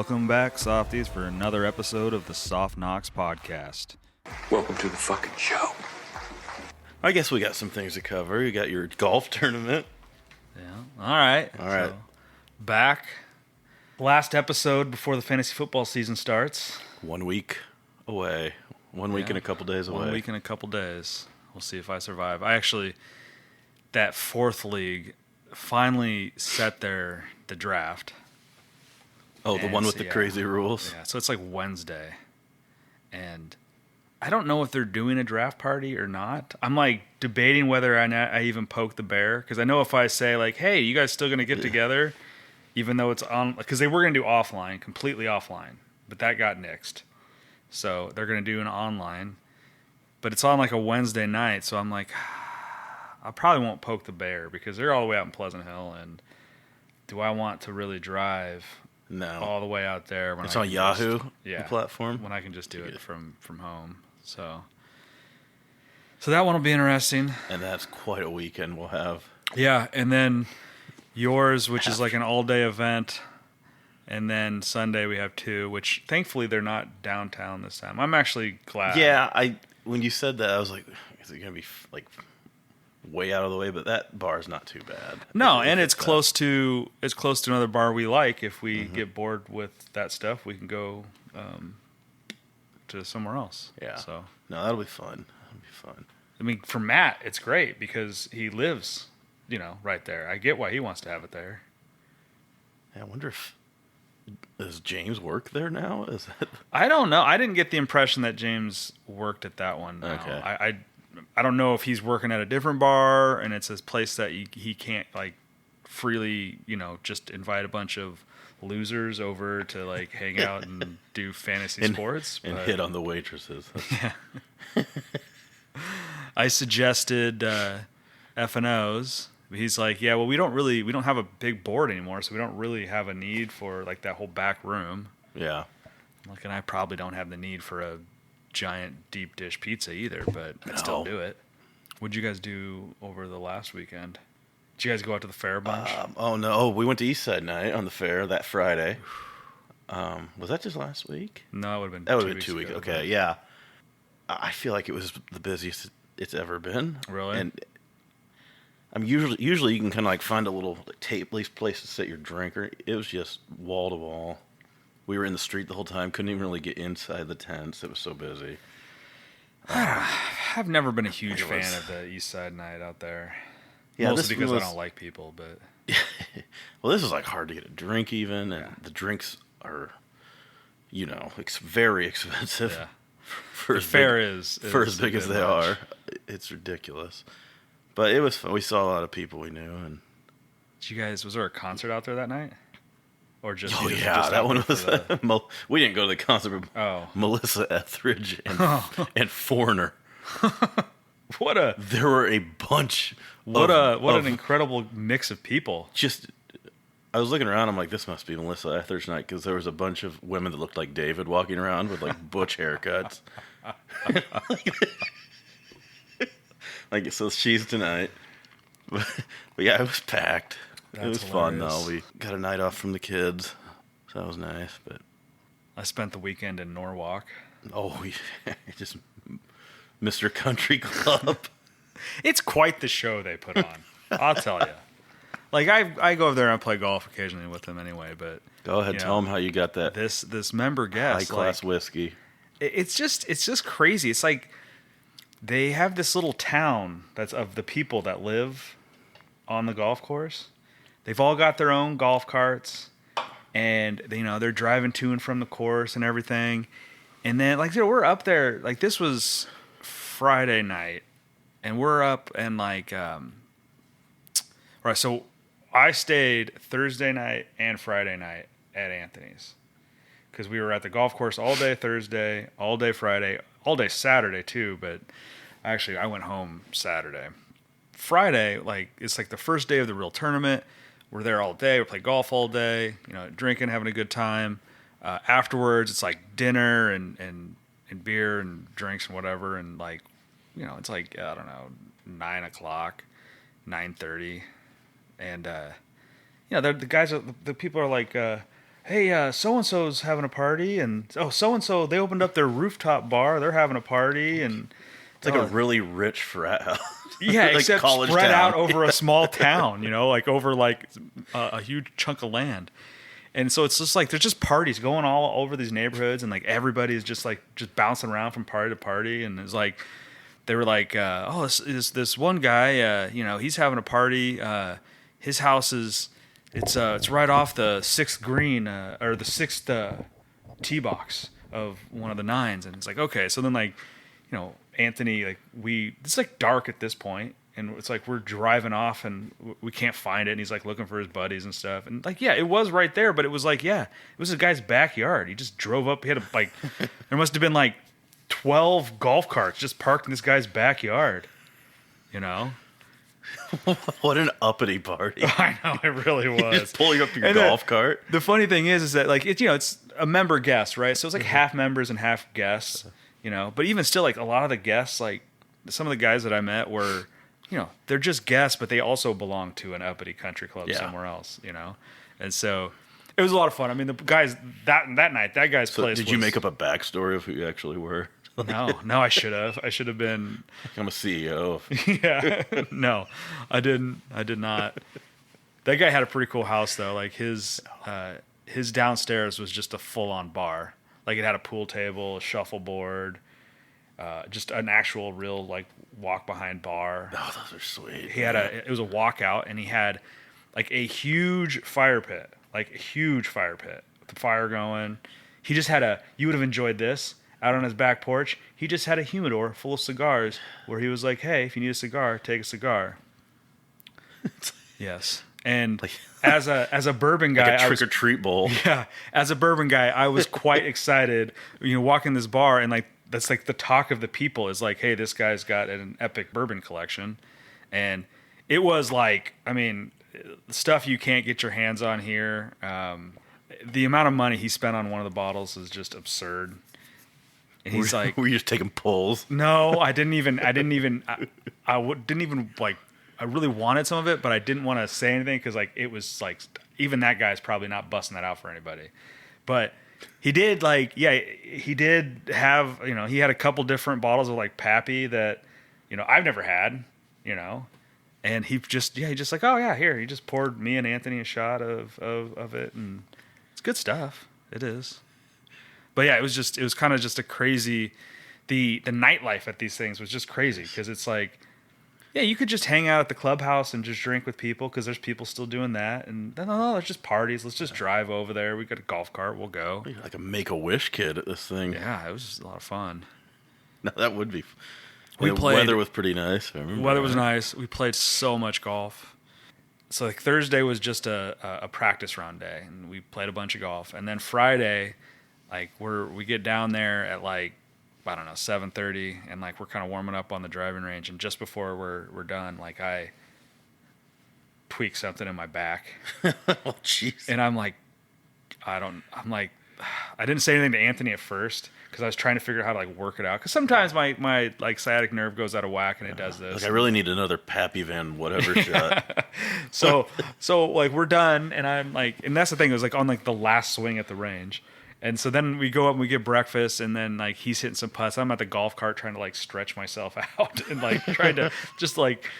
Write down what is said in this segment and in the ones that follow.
Welcome back, softies, for another episode of the Soft Knocks podcast. Welcome to the fucking show. I guess we got some things to cover. You got your golf tournament. Yeah. All right. So, back. Last episode before the fantasy football season starts. 1 week away. 1 week and a couple days away. 1 week and a couple days. We'll see if I survive. That fourth league finally set the draft. Oh, the one with the crazy rules? Yeah, so it's like Wednesday. And I don't know if they're doing a draft party or not. I'm like debating whether I even poke the bear. Because I know if I say like, hey, you guys still going to get together? Even though it's on, because they were going to do offline, completely offline. But that got nixed. So they're going to do an online. But it's on like a Wednesday night. So I'm like, I probably won't poke the bear because they're all the way out in Pleasant Hill. And do I want to really drive all the way out there? When it's on Yahoo, the platform? When I can just do it from home. So that one will be interesting. And that's quite a weekend we'll have. Yeah, and then yours, which is like an all-day event. And then Sunday we have two, which thankfully they're not downtown this time. I'm actually glad. Yeah, when you said that, I was like, is it going to be like way out of the way? But that bar is not too bad. No, and it's close to another bar we like. If we get bored with that stuff, we can go to somewhere else. Yeah. So no, that'll be fun. I mean, for Matt, it's great because he lives, right there. I get why he wants to have it there. Yeah, I wonder if does James work there now? I don't know. I didn't get the impression that James worked at that one. No. Okay. I don't know if he's working at a different bar and it's a place that he can't like freely, just invite a bunch of losers over to like hang out and do fantasy sports and hit on the waitresses. Yeah. I suggested F&Os. He's like, yeah, well, we don't have a big board anymore, so we don't really have a need for like that whole back room. Yeah. Like, and I probably don't have the need for a giant deep dish pizza either, but I'd still do it. What'd you guys do over the last weekend? Did you guys go out to the fair a bunch? Oh no, we went to East Side Night on the fair that Friday. Was that just last week? No, it would have been. That would have been 2 weeks. Okay, yeah. I feel like it was the busiest it's ever been. Really? And I'm usually you can kind of like find a little place to set your drink. Or it was just wall to wall. We were in the street the whole time. Couldn't even really get inside the tents. It was so busy. I've never been a huge fan of the East Side Night out there. Yeah, mostly because I don't like people. But well, this is like hard to get a drink even, and the drinks are, very expensive. Yeah. For the fair is as big as they are. It's ridiculous. But it was fun. We saw a lot of people we knew. And was there a concert out there that night? Or just that one was. We didn't go to the concert, but Melissa Etheridge and Foreigner. There were a bunch. What an incredible mix of people. I was looking around. I'm like, this must be Melissa Etheridge night because there was a bunch of women that looked like David walking around with like butch haircuts. Like, so she's tonight. But yeah, it was packed. It was fun though. We got a night off from the kids, so that was nice. But I spent the weekend in Norwalk. Oh, just Mr. Country Club. It's quite the show they put on. I'll tell you. Like I go over there and play golf occasionally with them anyway. But go ahead, tell them how you got that. This member guest high class whiskey. It's just crazy. It's like they have this little town that's of the people that live on the golf course. They've all got their own golf carts, and they're driving to and from the course and everything. And then we're up there. Like, this was Friday night, and we're up and right. So I stayed Thursday night and Friday night at Anthony's because we were at the golf course all day Thursday, all day Friday, all day Saturday too. But actually, I went home Saturday. Friday, it's like the first day of the real tournament. We're there all day. We play golf all day, drinking, having a good time. Afterwards, it's like dinner and beer and drinks and whatever. And it's like, I don't know, 9 o'clock, 9:30. And, the guys, the people are like, hey, so and so's having a party, and so and so they opened up their rooftop bar. They're having a party, and It's like a really rich frat house. yeah, Like except college spread town. out over a small town. Like over like a huge chunk of land. And so it's just like there's just parties going all over these neighborhoods, and like everybody's just bouncing around from party to party, and it's like they were like, this one guy, he's having a party. His house it's right off the sixth green or the sixth tee box of one of the nines, and it's like okay, so then like Anthony it's like dark at this point. And it's like we're driving off and we can't find it. And he's like looking for his buddies and stuff. And like, yeah, it was right there, but it was like, yeah, it was a guy's backyard. He just drove up. He had there must have been like 12 golf carts just parked in this guy's backyard. What an uppity party. I know, it really was. Just pulling up your golf cart. The funny thing is that like, it's a member guest, right? So it's like half members and half guests, but even still, like a lot of the guests, like some of the guys that I met were, they're just guests, but they also belong to an uppity country club somewhere else, And so it was a lot of fun. I mean, the guys that night, that guy's place. Did you make up a backstory of who you actually were? No, I should have. I should have been. I'm a CEO. Yeah, no, I didn't. I did not. That guy had a pretty cool house though. Like his downstairs was just a full-on bar. Like it had a pool table, a shuffleboard. Just an actual real like walk behind bar. Oh, those are sweet. It was a walkout, and he had like a huge fire pit, with the fire going. He just had you would have enjoyed this out on his back porch. He just had a humidor full of cigars where he was like, hey, if you need a cigar, take a cigar. Yes. And as a bourbon guy, like a trick or treat bowl. Yeah. As a bourbon guy, I was quite excited, walking this bar, and like, that's like the talk of the people is like, hey, this guy's got an epic bourbon collection. And it was like, I mean, stuff you can't get your hands on here. The amount of money he spent on one of the bottles is just absurd. And he's like, were you just taking pulls? No, I didn't even like, I really wanted some of it, but I didn't want to say anything because like, it was like, even that guy's probably not busting that out for anybody. But he did he did have, he had a couple different bottles of like Pappy that, I've never had, and he just like, oh yeah, here. He just poured me and Anthony a shot of it, and it's good stuff. It is. But yeah, it was kind of just a crazy, the nightlife at these things was just crazy because it's like, yeah, you could just hang out at the clubhouse and just drink with people because there's people still doing that. And no, there's just parties. Let's just drive over there. We got a golf cart. We'll go. You're like a Make-A-Wish kid at this thing. Yeah, it was just a lot of fun. No, that would be. The weather was pretty nice. I remember weather was nice. We played so much golf. So like Thursday was just a practice round day, and we played a bunch of golf. And then Friday, like we get down there at like, I don't know, 7:30, and like we're kind of warming up on the driving range, and just before we're done, like I tweak something in my back. Oh jeez. And I'm like, I didn't say anything to Anthony at first because I was trying to figure out how to like work it out. Because sometimes my like sciatic nerve goes out of whack and it does this. Like I really need another Pappy Van whatever shot. So like we're done, and I'm like, and that's the thing, it was like on like the last swing at the range. And so then we go up and we get breakfast, and then like he's hitting some putts. I'm at the golf cart trying to like stretch myself out and like trying to just like,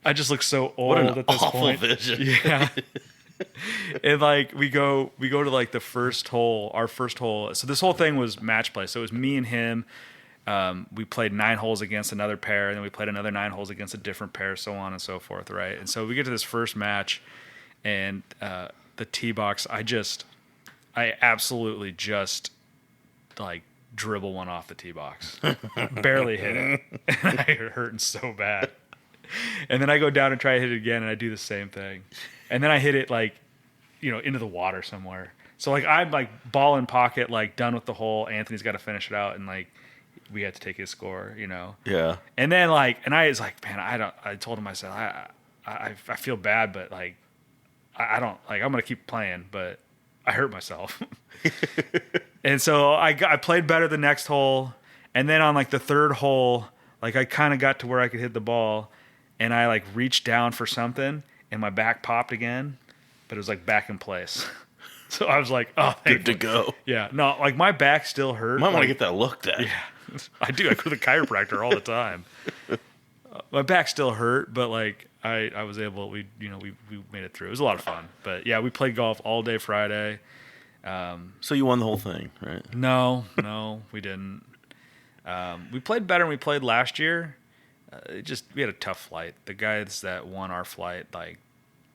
I just look so old What an at this awful point. vision. Yeah. And like we go to like the our first hole. So this whole thing was match play. So it was me and him. We played 9 holes against another pair, and then we played another 9 holes against a different pair, so on and so forth, right? And so we get to this first match, and the tee box, I absolutely just like dribble one off the tee box. Barely hit it. And I hurting so bad. And then I go down and try to hit it again, and I do the same thing. And then I hit it like, into the water somewhere. So like I'm like ball in pocket, like done with the hole. Anthony's got to finish it out, and like we had to take his score, Yeah. And then like, and I was like, man, I told him, I said, I feel bad, but like, I don't, like, I'm going to keep playing, but I hurt myself. And so I played better the next hole. And then on like the third hole, like I kind of got to where I could hit the ball, and I like reached down for something, and my back popped again, but it was like back in place. So I was like, oh, Good to go. Yeah, no, like my back still hurt. Might want like, to get that looked at. Yeah, I do. I go to the chiropractor all the time. My back still hurt, but like I was able. We made it through. It was a lot of fun. But yeah, we played golf all day Friday. So you won the whole thing, right? No, we didn't. We played better than we played last year. We had a tough flight. The guys that won our flight, like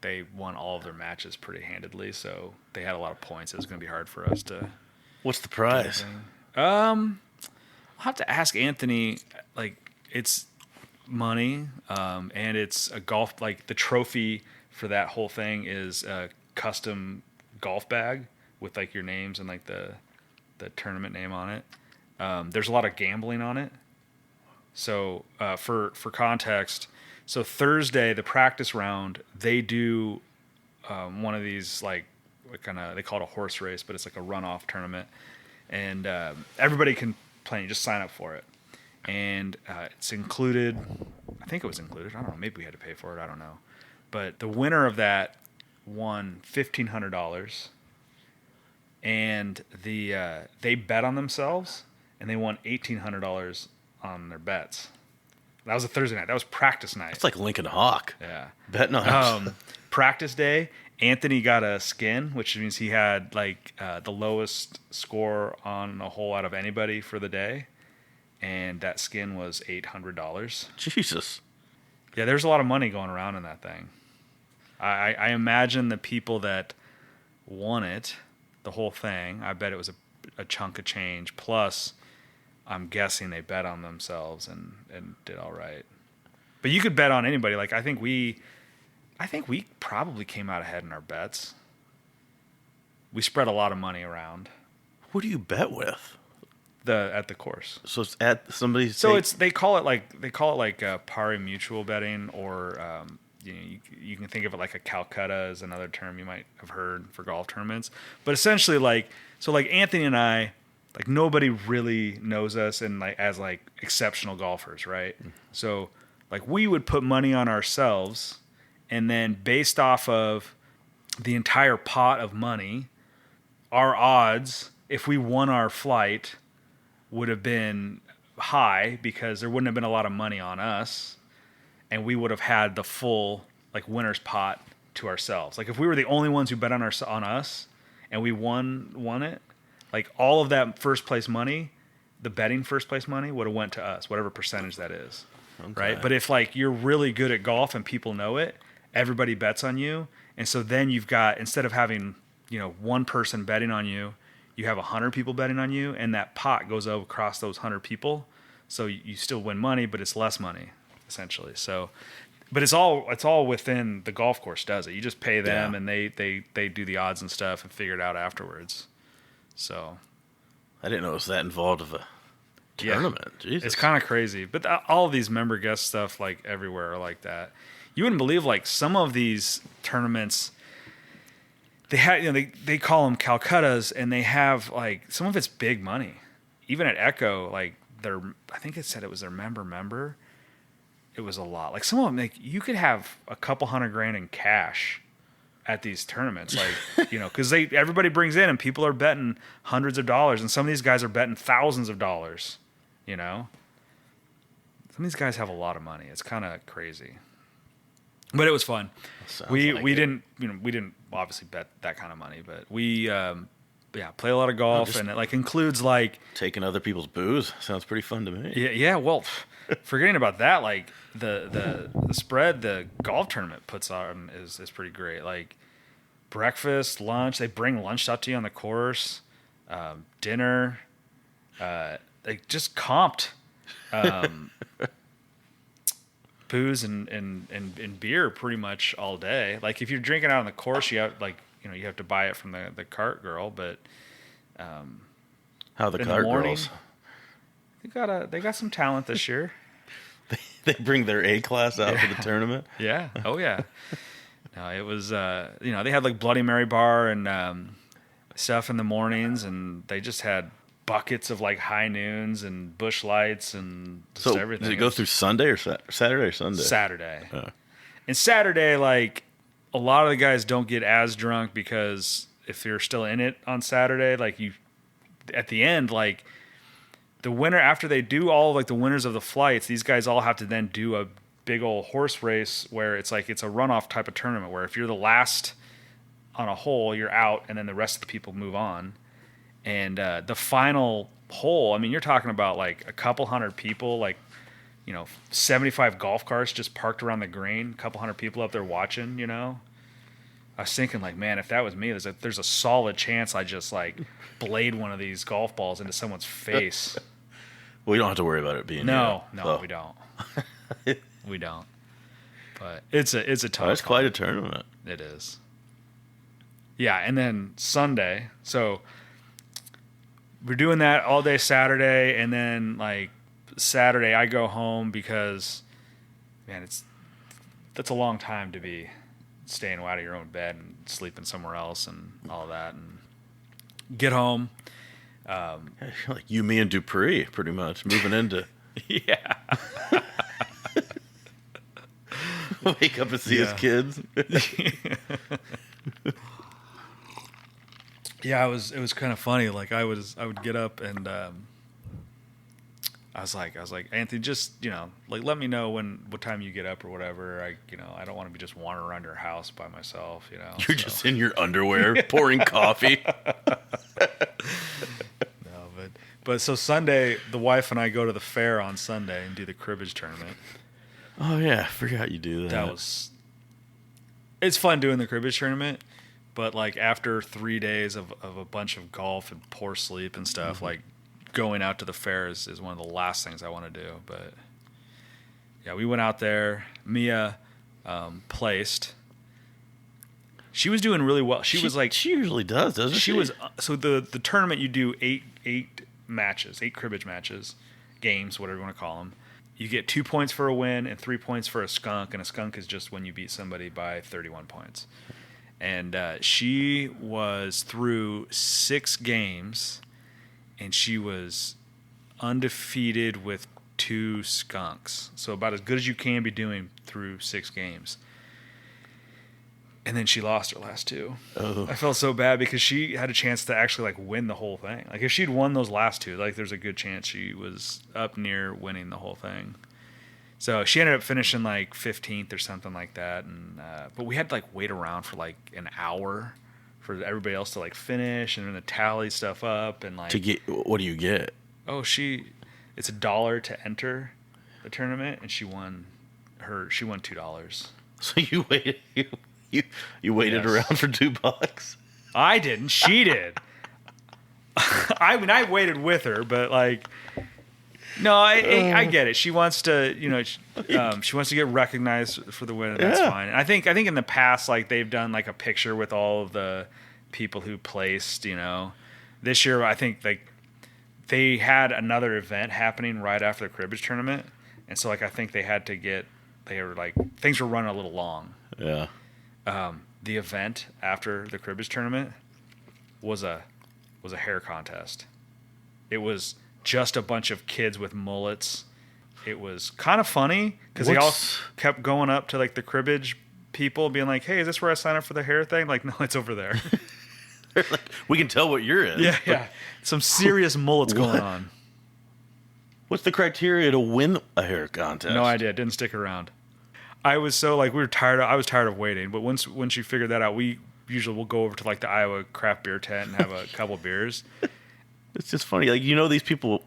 they won all of their matches pretty handedly, so they had a lot of points. It was going to be hard for us to. What's the prize? I'll have to ask Anthony. Like it's money, and it's a golf. Like the trophy for that whole thing is a custom golf bag with like your names and like the tournament name on it. There's a lot of gambling on it. So for context, so Thursday the practice round they do one of these like kind of they call it a horse race, but it's like a runoff tournament, and everybody can play. You just sign up for it, and it's included. I think it was included. I don't know. Maybe we had to pay for it. I don't know. But the winner of that won $1,500, and they bet on themselves, and they won $1,800 on their bets. That was a Thursday night. That was practice night. It's like Lincoln Hawk. Yeah. Betting on practice day, Anthony got a skin, which means he had like the lowest score on a hole out of anybody for the day, and that skin was $800. Jesus. Yeah, there's a lot of money going around in that thing. I imagine the people that won it, the whole thing, I bet it was a chunk of change. Plus, I'm guessing they bet on themselves and did all right. But you could bet on anybody. Like I think we probably came out ahead in our bets. We spread a lot of money around. Who do you bet with? At the course. So it's at somebody's. So they call it like pari mutual betting, or you can think of it like a Calcutta is another term you might have heard for golf tournaments. But essentially like Anthony and I, like nobody really knows us and like as like exceptional golfers, right? Mm-hmm. So like we would put money on ourselves, and then based off of the entire pot of money, our odds if we won our flight would have been high because there wouldn't have been a lot of money on us, and we would have had the full like winner's pot to ourselves. Like if we were the only ones who bet on us and we won it, like all of that first place money, the betting first place money would have went to us, whatever percentage that is. Okay. Right? But if like you're really good at golf and people know it, everybody bets on you. And so then you've got, instead of having, one person betting on you, you have 100 people betting on you, and that pot goes across those 100 people. So you still win money, but it's less money essentially. So, but it's all within the golf course does it. You just pay them and they do the odds and stuff and figure it out afterwards. So, I didn't know it was that involved of a tournament. Yeah, Jesus. it's kind of crazy. But all of these member guest stuff, like everywhere, are like that. You wouldn't believe like some of these tournaments. They had they call them Calcuttas, and they have like some of it's big money. Even at Echo, like I think it said it was their member. It was a lot. Like some of them, like you could have a couple $100,000 in cash at these tournaments, like because everybody brings in and people are betting hundreds of dollars, and some of these guys are betting thousands of dollars. Some of these guys have a lot of money. It's kind of crazy, but it was fun. We didn't obviously bet that kind of money, but we play a lot of golf, and it like includes like taking other people's booze. Sounds pretty fun to me. Yeah. Well, forgetting about that, like the spread the golf tournament puts on is pretty great. Like breakfast, lunch, they bring lunch out to you on the course, dinner, they just comped booze and beer pretty much all day. Like if you're drinking out on the course, you have you have to buy it from the cart girl, but how the cart girls? They got some talent this year. They bring their A class out for the tournament. Yeah. Oh yeah. No, it was they had like Bloody Mary bar and stuff in the mornings, and they just had buckets of like high noons and bush lights and just everything. Does it go through Sunday or Saturday or Sunday? Saturday. Oh. And Saturday, like a lot of the guys don't get as drunk because if you're still in it on Saturday, like you at the end, like the winner after they do all like the winners of the flights, these guys all have to then do a big old horse race where it's like it's a runoff type of tournament where if you're the last on a hole, you're out, and then the rest of the people move on. And the final hole, I mean, you're talking about like a couple hundred people, like 75 golf carts just parked around the green, a couple hundred people up there watching. I was thinking, like, man, if that was me, there's a solid chance I just like blade one of these golf balls into someone's face. We don't have to worry about it being we don't. We don't. But it's a tough. It's quite a tournament. It is. Yeah, and then Sunday. So we're doing that all day Saturday, and then like Saturday I go home because, man, that's a long time to be staying out of your own bed and sleeping somewhere else and all that, and get home. Like you, me, and Dupree, pretty much moving into. Yeah. Wake up and see his kids. Yeah, it was kind of funny. Like I would get up and I was like, Anthony, just like let me know what time you get up or whatever. I don't want to be just wandering around your house by myself. You're just in your underwear pouring coffee. No, but so Sunday, the wife and I go to the fair on Sunday and do the cribbage tournament. Oh yeah, I forgot you do that. It's fun doing the cribbage tournament, but like after 3 days of a bunch of golf and poor sleep and stuff, like going out to the fair is one of the last things I want to do. But yeah, we went out there. Mia placed. She was doing really well. She usually does, doesn't she? She was so the tournament you do eight matches, 8 cribbage matches, games, whatever you want to call them. You get 2 points for a win and 3 points for a skunk, and a skunk is just when you beat somebody by 31 points. And she was through 6 games, and she was undefeated with 2 skunks. So about as good as you can be doing through 6 games. And then she lost her last 2. Oh. I felt so bad because she had a chance to actually like win the whole thing. Like if she'd won those last 2, like there's a good chance she was up near winning the whole thing. So she ended up finishing like 15th or something like that. And but we had to like wait around for like an hour for everybody else to like finish and then to tally stuff up and like to get what do you get? Oh, it's $1 to enter the tournament, and she won $2. So you waited. You waited around for $2? I didn't. She did. I mean, I waited with her, but like, no, I get it. She wants to, she wants to get recognized for the win, and that's fine. And I think in the past, like they've done like a picture with all of the people who placed. This year I think like they had another event happening right after the cribbage tournament, and so like I think they were like things were running a little long. Yeah. The event after the cribbage tournament was a hair contest. It was just a bunch of kids with mullets. It was kind of funny because they all kept going up to like the cribbage people being like, hey, is this where I sign up for the hair thing? Like, no, it's over there. Like, we can tell what you're in. Yeah. Some serious mullets going on. What's the criteria to win a hair contest? No idea. Didn't stick around. I was so like I was tired of waiting, but once you figured that out, we usually will go over to like the Iowa craft beer tent and have a couple beers. It's just funny, like these people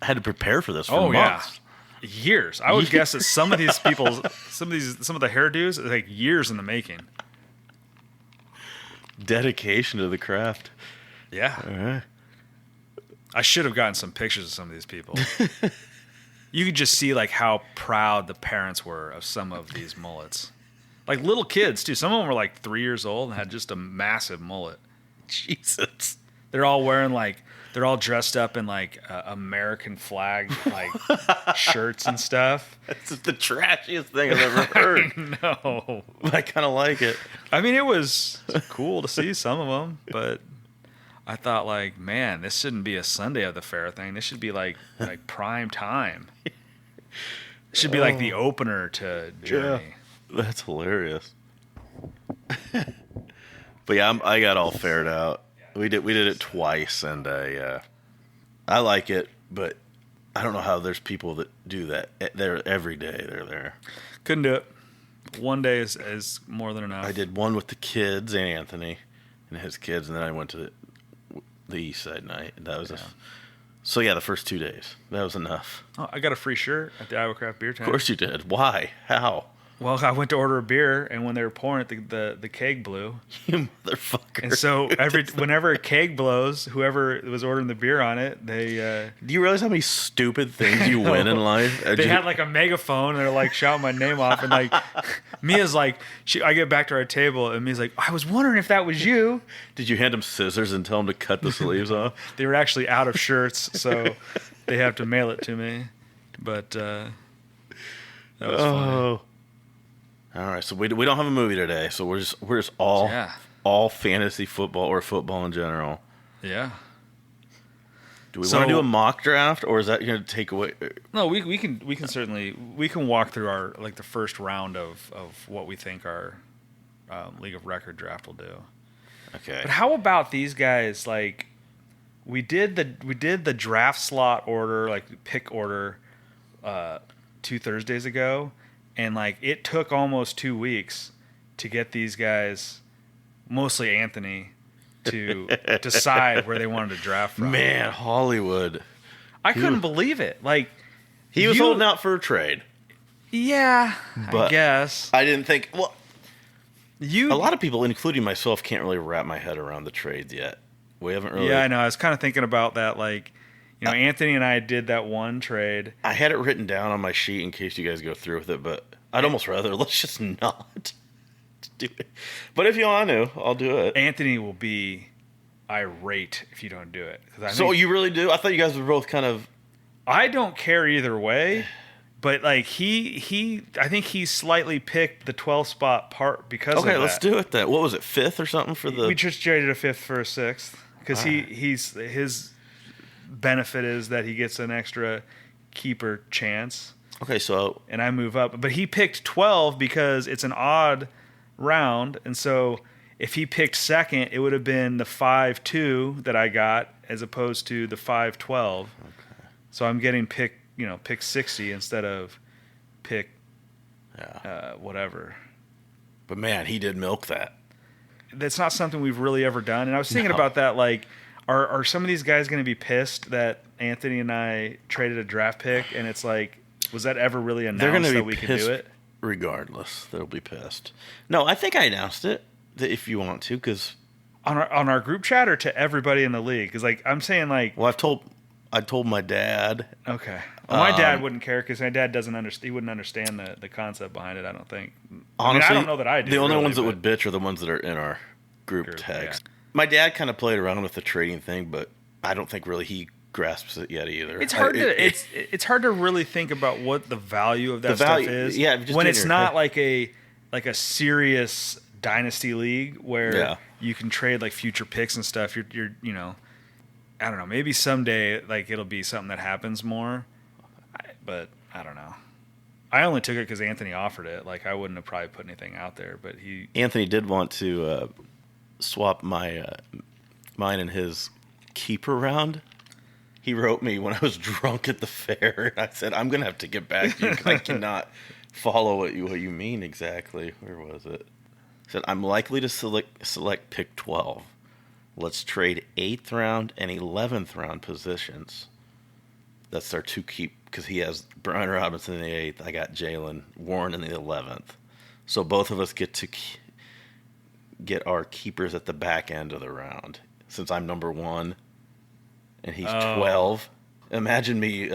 had to prepare for this for months. Yeah. Years. I would guess that some of these people, some of the hairdos, like years in the making. Dedication to the craft. Yeah. All right. I should have gotten some pictures of some of these people. You could just see like how proud the parents were of some of these mullets. Like little kids too. Some of them were like 3 years old and had just a massive mullet. Jesus. They're all dressed up in like American flag like shirts and stuff. That's the trashiest thing I've ever heard. I know. I kind of like it. I mean, it was cool to see some of them, but I thought like, man, this shouldn't be a Sunday of the fair thing. This should be like prime time. It should be like the opener to Journey. Yeah, that's hilarious. But yeah, I got all fared out. We did it twice, and I like it, but I don't know how there's people that do that. They're every day. They're there. Couldn't do it. One day is more than enough. I did one with the kids, and Anthony and his kids, and then I went to the East Side night. And that was so yeah, the first 2 days. That was enough. Oh, I got a free shirt at the Iowa Craft Beer Tent. Of course you did. Why? How? Well, I went to order a beer, and when they were pouring it, the keg blew. You motherfucker. And so whenever a keg blows, whoever was ordering the beer on it, they... Do you realize how many stupid things you win in life? They had like a megaphone, and they're like shouting my name off, and like Mia's like, I get back to our table, and Mia's like, I was wondering if that was you. Did you hand them scissors and tell them to cut the sleeves off? They were actually out of shirts, so they have to mail it to me. But that was funny. All right, so we don't have a movie today, so we're just all fantasy football or football in general. Yeah. Do we want to do a mock draft, or is that going to take away? No, we can certainly walk through our like the first round of what we think our League of Record draft will do. Okay. But how about these guys? Like, we did the draft slot order, like pick order, 2 Thursdays ago. And, like, it took almost 2 weeks to get these guys, mostly Anthony, to decide where they wanted to draft from. Man, Hollywood. I couldn't believe it. Like, he was holding out for a trade. Yeah, but I guess. I didn't think... Well, a lot of people, including myself, can't really wrap my head around the trades yet. We haven't really... Yeah, I know. I was kind of thinking about that, like... You know, Anthony and I did that one trade. I had it written down on my sheet in case you guys go through with it, but I'd almost rather let's just not do it. But if you want to, I'll do it. Anthony will be irate if you don't do it. So you really do? I thought you guys were both kind of... I don't care either way, but like I think he slightly picked the 12th spot part because of that. Okay, let's do it then. What was it, 5th or something for the... We just traded a 5th for a 6th because his benefit is that he gets an extra keeper chance. Okay, so... And I move up. But he picked 12 because it's an odd round. And so if he picked second, it would have been the 5-2 that I got as opposed to the 5-12. Okay. So I'm getting pick 60 instead of pick whatever. But man, he did milk that. That's not something we've really ever done. And I was thinking about that, like... Are some of these guys going to be pissed that Anthony and I traded a draft pick, and it's like, was that ever really announced that we could do it? Regardless, they'll be pissed. No, I think I announced it if you want to, because on our group chat or to everybody in the league, because like I'm saying like, well, I told my dad. Okay, well, my dad wouldn't care because my dad doesn't understand. He wouldn't understand the concept behind it. I don't think. Honestly, I don't know that I do. The only ones that would bitch are the ones that are in our group text. Yeah. My dad kind of played around with the trading thing, but I don't think really he grasps it yet either. It's hard it's hard to really think about what the value of that stuff is. Yeah, when it's not like a serious dynasty league where you can trade like future picks and stuff. You're I don't know. Maybe someday like it'll be something that happens more, but I don't know. I only took it because Anthony offered it. Like I wouldn't have probably put anything out there, but Anthony did want to. Swap mine and his keeper round. He wrote me when I was drunk at the fair, and I said, I'm going to have to get back to you because I cannot follow what you mean exactly. Where was it? He said, I'm likely to select pick 12. Let's trade 8th round and 11th round positions. That's our 2 keep, because he has Brian Robinson in the 8th. I got Jalen Warren in the 11th. So both of us get to get our keepers at the back end of the round. Since I'm number 1 and he's 12. Imagine me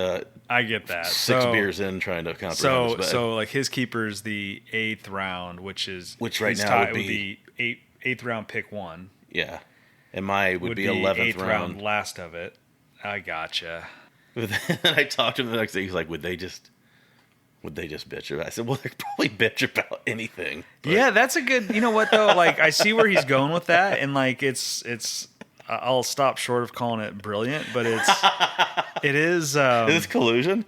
I get that. 6 beers in trying to comprehend this. So like his keeper's the 8th round, which right now would be 8th round pick 1. Yeah. And mine would be 11th 8th round last of it. I gotcha. But then I talked to him the next day. He's like, would they just bitch about it? I said, well, they probably bitch about anything. But. Yeah, that's a good... You know what, though? Like, I see where he's going with that, and, like, it's... I'll stop short of calling it brilliant, but it is... Is this collusion?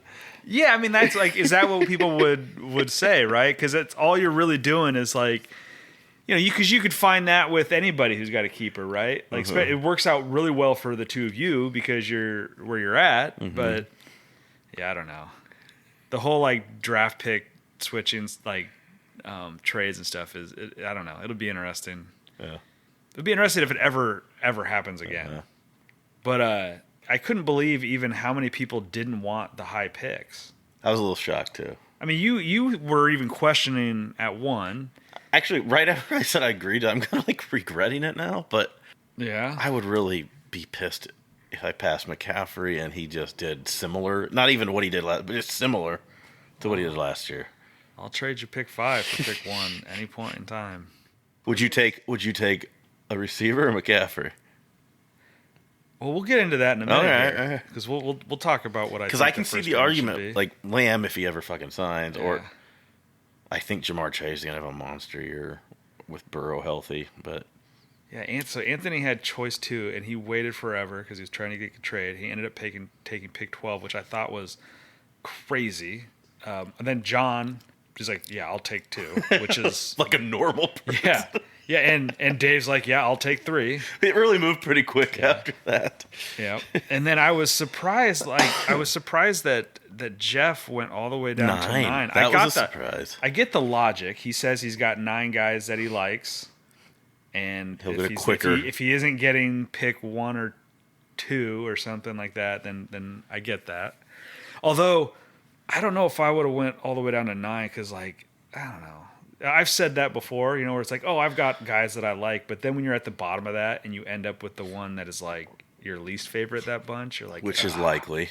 Yeah, I mean, that's, like... Is that what people would say, right? Because that's all you're really doing is, like... because you could find that with anybody who's got a keeper, right? Like it works out really well for the two of you because you're where you're at. But yeah, I don't know. The whole like draft pick switching like trades and stuff I don't know. It'll be interesting. Yeah. It'll be interesting if it ever happens again. But I couldn't believe even how many people didn't want the high picks. I was a little shocked too. I mean, you were even questioning at one. Actually, right after I said I agreed, I'm kind of like regretting it now. But Yeah, I would really be pissed if I passed McCaffrey and he just did similar. Not even what he did last, but just similar to what he did last year. I'll trade you pick 5 for pick 1 any point in time. Would you take a receiver or McCaffrey? Well, we'll get into that in a minute. All right. Because we'll talk about what I. Because I can see the argument, like Lamb if he ever fucking signs, Yeah. or I think Jamar Chase is gonna have a monster year with Burrow healthy, but yeah. So Anthony had choice 2, and he waited forever because he was trying to get a trade. He ended up taking pick 12, which I thought was crazy. And then John is like, "Yeah, I'll take 2," which is like a normal person. yeah. And Dave's like, "Yeah, I'll take 3." It really moved pretty quick after that. Yeah. And then I was surprised. That Jeff went all the way down to 9. That was a surprise. I get the logic. He says he's got 9 guys that he likes, and He'll get it quicker. If he isn't getting pick 1 or 2 or something like that, then I get that. Although I don't know if I would have went all the way down to 9 because, like, I don't know. I've said that before, where it's like, oh, I've got guys that I like, but then when you're at the bottom of that and you end up with the one that is like your least favorite that bunch, you're like, which is likely.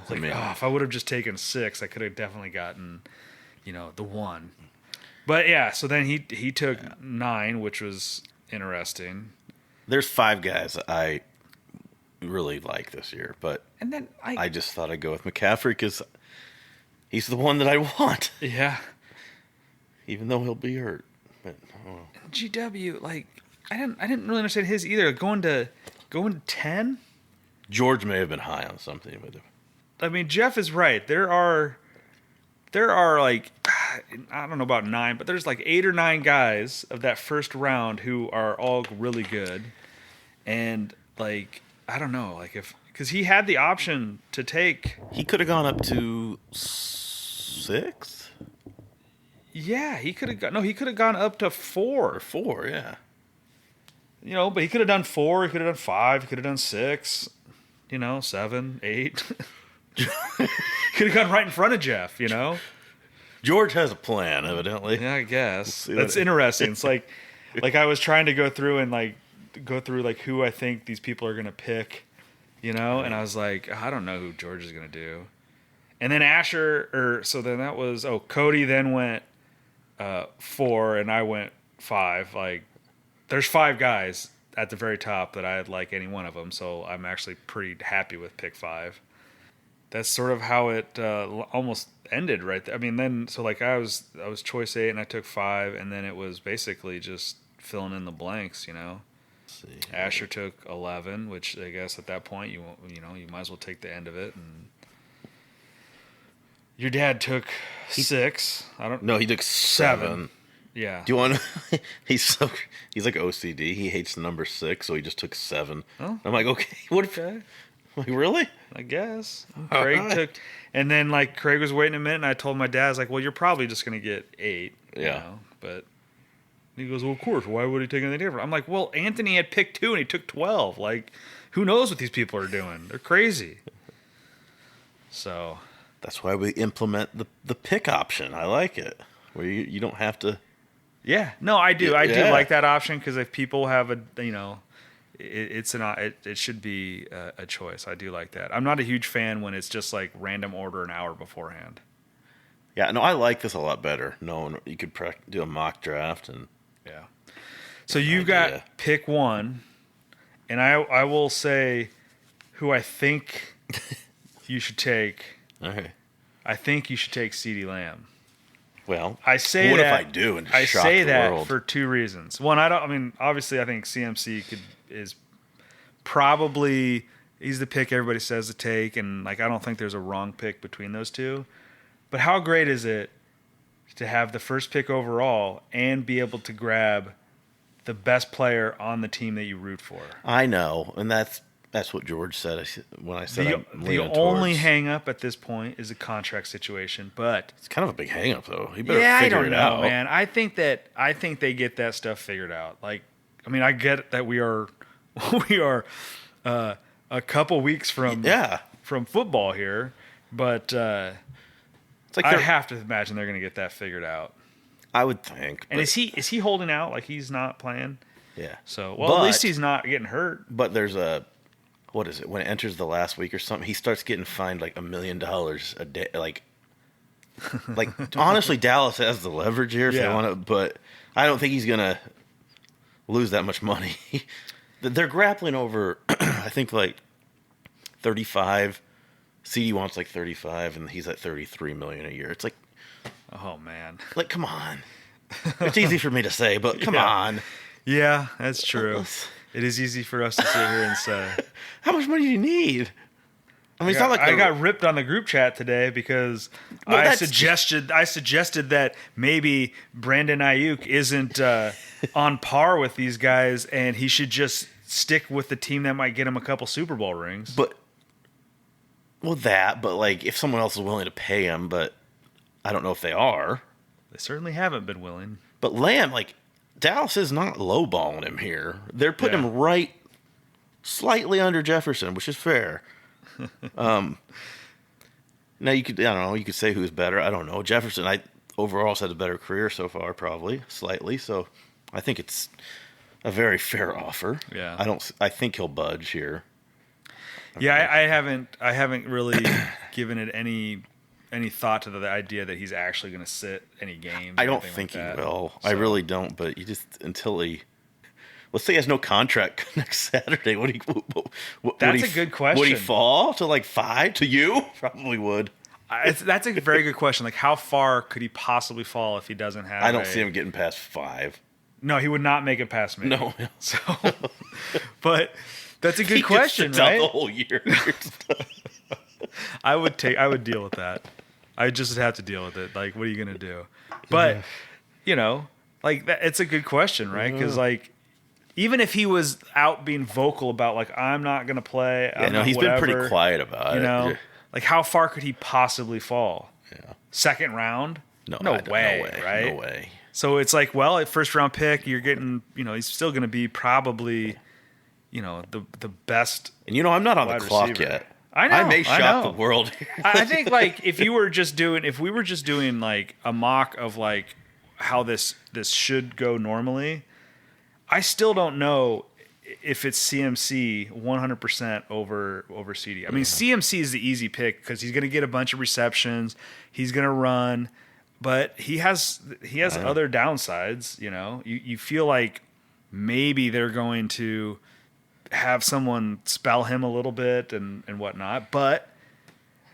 It's like, if I would have just taken 6, I could have definitely gotten, the 1. But yeah, so then he took 9, which was interesting. There's 5 guys that I really like this year, but And then I just thought I'd go with McCaffrey because he's the one that I want, yeah, even though he'll be hurt. But GW, like I didn't really understand his either. Going to 10. George may have been high on something with him. I mean, Jeff is right. There are like, I don't know about 9, but there's like 8 or 9 guys of that first round who are all really good. And like, I don't know, like because he had the option to take. He could have gone up to 6. Yeah, he could have gone up to 4. Or 4, yeah. But he could have done 4, he could have done 5, he could have done 6, 7, 8. Could have gone right in front of Jeff, George has a plan, evidently. Yeah, I guess. We'll That's interesting. It's like I was trying to go through who I think these people are going to pick, and I was like, I don't know who George is going to do. And then that was, Cody then went 4 and I went 5. Like, there's 5 guys at the very top that I'd like any one of them, so I'm actually pretty happy with pick 5. That's sort of how it almost ended right there. I mean, then I was choice 8 and I took 5, and then it was basically just filling in the blanks. See. Asher took 11, which I guess at that point you might as well take the end of it. And your dad took 6. No, he took 7. Yeah. Do you want? He's like OCD. He hates the number 6, so he just took 7. Oh. I'm like, okay, what? Okay. Like, really? I guess. Craig took, and then Craig was waiting a minute, and I told my dad, I was like, well, you're probably just going to get 8. Yeah. But he goes, well, of course. Why would he take anything different? I'm like, well, Anthony had picked 2 and he took 12. Like, who knows what these people are doing? They're crazy. So. That's why we implement the pick option. I like it. Where you don't have to. Yeah. No, I do. Yeah. I do like that option because if people have it should be a choice. I do like that. I'm not a huge fan when it's just like random order an hour beforehand. Yeah, no, I like this a lot better. No, you could do a mock draft and. Yeah. So you've got pick 1, and I will say who I think you should take. Okay. I think you should take CeeDee Lamb. Well, I say what that, if I do and just I shock say the that world? for 2 reasons. One, obviously I think CMC is probably he's the pick everybody says to take, and I don't think there's a wrong pick between those 2. But how great is it to have the first pick overall and be able to grab the best player on the team that you root for. I know, and that's what George said when I said The only hang-up at this point is a contract situation, but it's kind of a big hang-up, though. He better figure it out. Man. I think they get that stuff figured out. Like, I mean, I get that we are a couple weeks from football here, but it's like I have to imagine they're going to get that figured out. I would think. And is he holding out like he's not playing? Yeah. So at least he's not getting hurt. But there's what is it? When it enters the last week or something, he starts getting fined like $1 million a day. Like honestly, Dallas has the leverage here if they want to, but I don't think he's gonna lose that much money. They're grappling over, I think, like 35. CD wants like 35, and he's at 33 million a year. It's like, oh man, like come on. It's easy for me to say, but come on. Yeah, that's true. It is easy for us to sit here and say, how much money do you need? I mean, it's not like I got ripped on the group chat today because I suggested that maybe Brandon Ayuk isn't on par with these guys, and he should just stick with the team that might get him a couple Super Bowl rings. But like if someone else is willing to pay him, but I don't know if they are. They certainly haven't been willing. But Lamb, like Dallas is not lowballing him here. They're putting him right slightly under Jefferson, which is fair. Now you could say who's better. I don't know. Jefferson, overall has had a better career so far, probably slightly. So I think it's a very fair offer. Yeah. I think he'll budge here. Yeah, I haven't really given it any thought to the idea that he's actually going to sit any games. I don't think he will. So. I really don't. But you just let's say he has no contract next Saturday. That's a good question. Would he fall to like 5 to you? Probably would. That's a very good question. Like, how far could he possibly fall if he doesn't have? I don't see him getting past 5. No, he would not make it past me. No. So, but that's a good question, right? The whole year. I would deal with that. I just have to deal with it. Like, what are you gonna do? But like it's a good question, right? Because like, even if he was out being vocal about like I'm not gonna play, he's been pretty quiet about it. Like how far could he possibly fall? Yeah, second round? No way, right? No way. So it's like, well, at first round pick, you're getting, he's still gonna be probably, the best. And I'm not on the clock yet. I know. I may shock the world. I think like if we were just doing like a mock of like how this should go normally, I still don't know if it's CMC 100% over CD. I mean, CMC is the easy pick because he's going to get a bunch of receptions, he's going to run, but he has other downsides. You feel like maybe they're going to have someone spell him a little bit and whatnot. But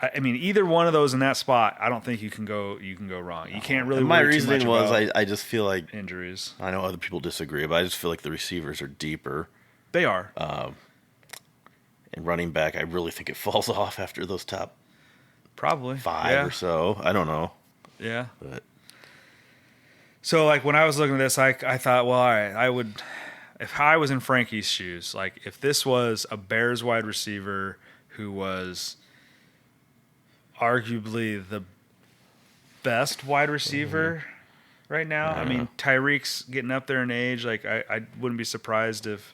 I mean, either one of those in that spot, I don't think you can go wrong. You can't really. My reasoning was I just feel like injuries. I know other people disagree, but I just feel like the receivers are deeper. They are. And running back, I really think it falls off after those top probably 5 or so. I don't know. Yeah. But so like when I was looking at this, I thought, well, all right, I would. If I was in Frankie's shoes, like if this was a Bears wide receiver who was arguably the best wide receiver right now, I mean, Tyreek's getting up there in age. Like I wouldn't be surprised if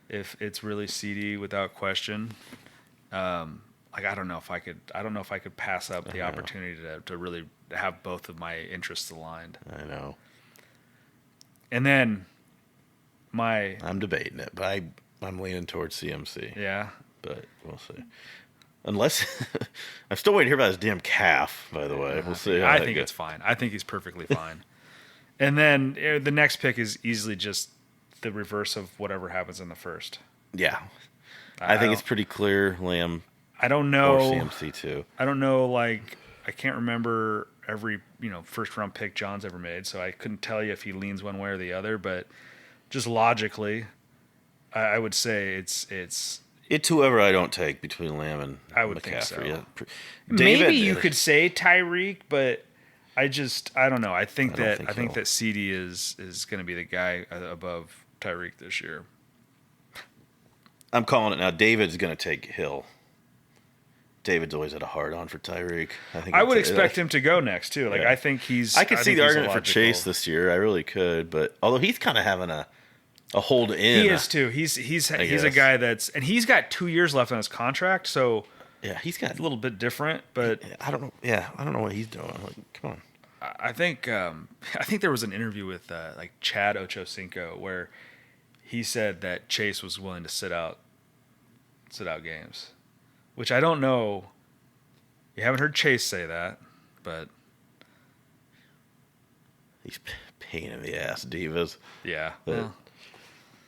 it's really CD without question. Like I don't know if I could pass up the opportunity to really have both of my interests aligned. I know. And then. I'm debating it, but I'm leaning towards CMC. Yeah. But we'll see. Unless I'm still waiting to hear about his damn calf, by the way. We'll see. I think it's fine. I think he's perfectly fine. And then the next pick is easily just the reverse of whatever happens in the first. Yeah. I think it's pretty clear Lamb. I don't know. Or CMC too. I don't know, like I can't remember every, first round pick John's ever made, so I couldn't tell you if he leans one way or the other, but just logically, I would say it's whoever I don't take between Lamb and I would McCaffrey. think so. David, maybe you could say Tyreek, but I don't know. I think I don't think that CD is going to be the guy above Tyreek this year. I'm calling it now. David's going to take Hill. David's always had a hard on for Tyreek. I would expect him to go next too. Like Yeah. I think he's. I could see the argument for logical. Chase this year. I really could, but although he's kind of having a hold in. He is too. He's a guess. guy and he's got 2 years left on his contract, so Yeah, he's got a little bit different. But I don't know. Yeah, I don't know what he's doing. Like, come on. I think there was an interview with like Chad Ochocinco where he said that Chase was willing to sit out games, which I don't know. You haven't heard Chase say that, but He's pain in the ass, divas. yeah. But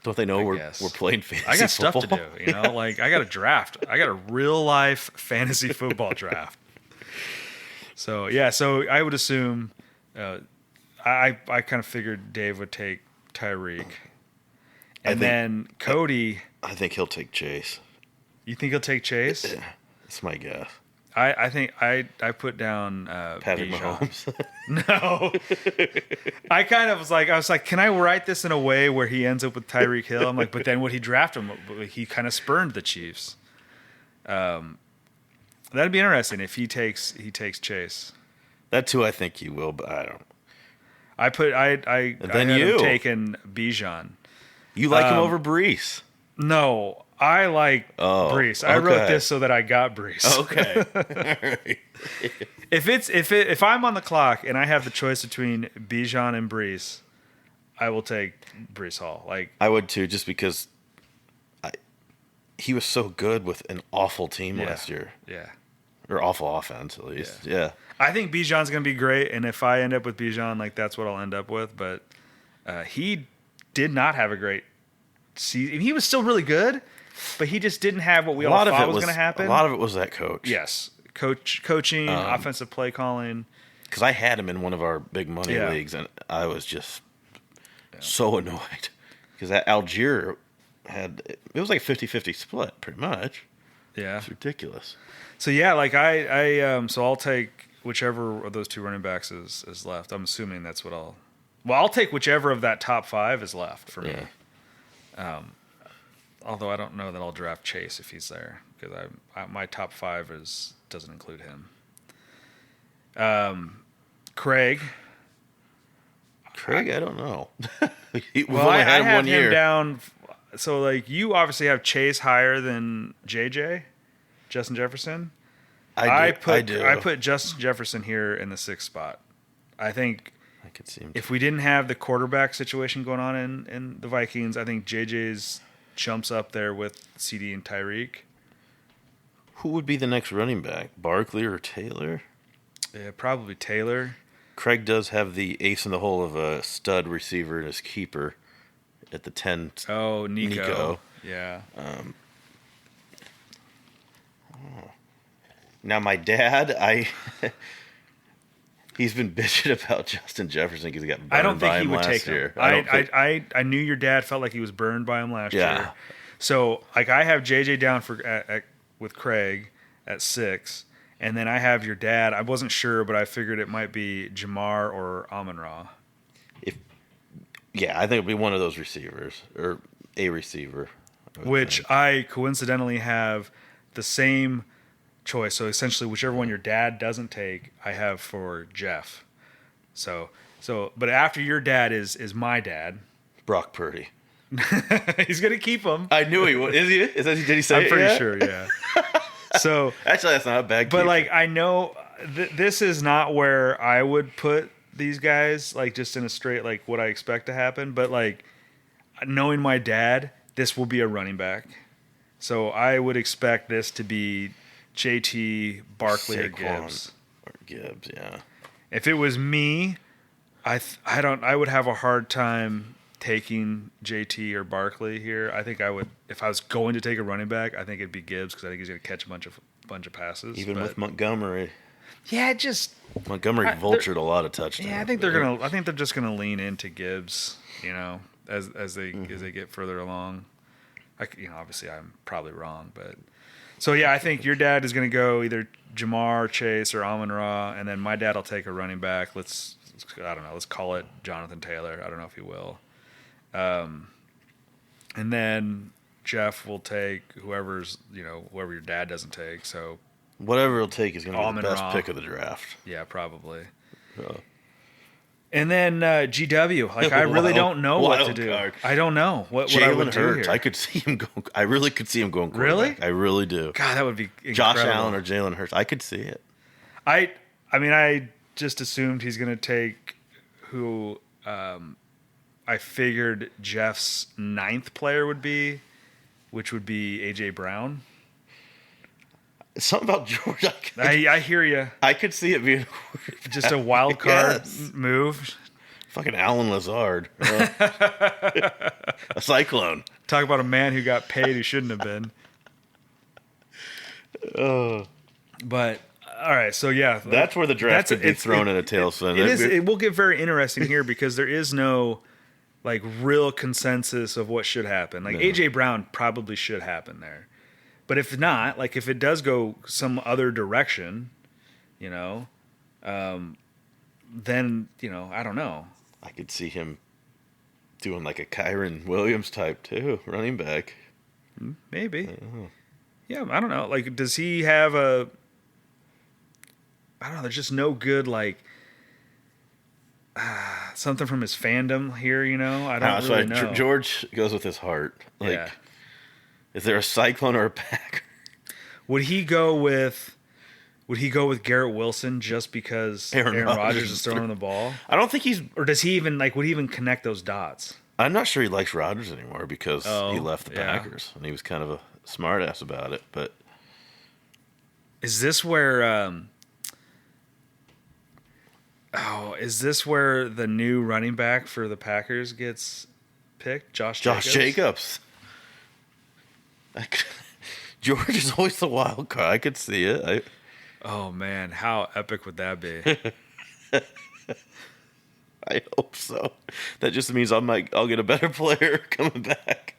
don't they know we're guess. playing fantasy I got stuff football? to do, you know. Like I got a draft. I got a real life fantasy football draft. So yeah, so I would assume, I kind of figured Dave would take Tyreek, and then Cody. I think he'll take Chase. You think he'll take Chase? Yeah, that's my guess. I think I put down Patrick Bijan. Mahomes. No, I was like, can I write this in a way where he ends up with Tyreek Hill? I'm like, but then would he draft him? He kind of spurned the Chiefs. That'd be interesting if he takes Chase. That's who I think he will, but I don't. I then had you. him taking Bijan. You like him over Brees? No, I like Brees. I wrote okay. this so that I got Brees. Okay. All right. If I'm on the clock and I have the choice between Bijan and Brees, I will take Brees Hall. Like I would too, just because he was so good with an awful team last year, Yeah. or awful offense at least. Yeah. I think Bijan's going to be great, and if I end up with Bijan, like that's what I'll end up with. But he did not have a great season. He was still really good, but he just didn't have what we all thought was going to happen. A lot of it was that coach. Yes, coaching, offensive play calling. Because I had him in one of our big money leagues, and I was just so annoyed. Because that Algier it was like a 50-50 split, pretty much. Yeah, It's ridiculous. So yeah, like so I'll take whichever of those two running backs is left. I'm assuming that's what I'll take whichever of that top 5 is left for me. Although I don't know that I'll draft Chase if he's there because my top 5 doesn't include him. Craig, I don't know. We've well, only I had him have 1 him year. down. So like you obviously have Chase higher than Justin Jefferson. I put do. Justin Jefferson here in the 6th spot. I think I could see him. if we didn't have the quarterback situation going on in the Vikings, I think JJ's jumps up there with CD and Tyreek. Who would be the next running back? Barkley or Taylor? Yeah, probably Taylor. Craig does have the ace in the hole of a stud receiver and his keeper at the 10. Oh, Nico. Yeah. Now, my dad, he's been bitching about Justin Jefferson because he got burned I don't by think he him would last take year. him. I knew your dad felt like he was burned by him last year. So like I have JJ down with Craig at 6, and then I have your dad. I wasn't sure, but I figured it might be Jamar or Amon-Ra. I think it'll be one of those receivers or a receiver. Which I coincidentally have the same choice. So essentially, whichever one your dad doesn't take, I have for Jeff. So, but after your dad is my dad. Brock Purdy. He's gonna keep him. I knew he would. Is he? Did he say? I'm pretty sure. Yeah. So actually, that's not a bad. But keeper. like, I know this is not where I would put these guys. Like, just in a straight like what I expect to happen. But like, knowing my dad, this will be a running back. So I would expect this to be JT, Barkley, or Gibbs. Yeah. If it was me, I would have a hard time taking JT or Barkley here. I think I would, if I was going to take a running back, I think it'd be Gibbs because I think he's going to catch a bunch of passes. Even with Montgomery. Yeah, Montgomery vultured a lot of touchdowns. Yeah, I think they're just gonna lean into Gibbs. You know, as they get further along. Obviously I'm probably wrong, but So yeah, I think your dad is going to go either Jamar Chase or Amon-Ra, and then my dad will take a running back. I don't know. Let's call it Jonathan Taylor. I don't know if he will. And then Jeff will take whoever your dad doesn't take. So whatever he'll take is going to be the Amon-Ra. best pick of the draft. Yeah, probably. Oh. And then GW, like I really don't know what to do. Card. I don't know what I would do Hurts. here. I could see him go. I really could see him going Really? quarterback. I really do. God, that would be incredible. Josh Allen or Jalen Hurts. I could see it. I mean, I just assumed he's going to take who I figured Jeff's 9th player would be, which would be A.J. Brown. Something about George. I hear you. I could see it being Just a wild card Yes. move. Fucking Alan Lazard. A cyclone. Talk about a man who got paid who shouldn't have been. But all right, so yeah, That's where the draft could be thrown in a tailspin. It will get very interesting here because there is no like real consensus of what should happen. Like AJ Brown probably should happen there, but if not, like if it does go some other direction, then I don't know. I could see him doing like a Kyron Williams type too, running back. Maybe. Yeah, I don't know. Like, does he have a? I don't know. There's just no good like something from his fandom here. I don't really know. George goes with his heart. Like, Yeah. Is there a cyclone or a Packer? Would he go with Garrett Wilson just because Aaron Rodgers is throwing the ball? I don't think he's. Or does he even would he even connect those dots? I'm not sure he likes Rodgers anymore because he left the yeah. Packers and he was kind of a smart ass about it. But is this where? Is this where the new running back for the Packers gets picked? Josh Jacobs. George is always the wild card. I could see it. Oh man, how epic would that be? I hope so. That just means I'll get a better player coming back.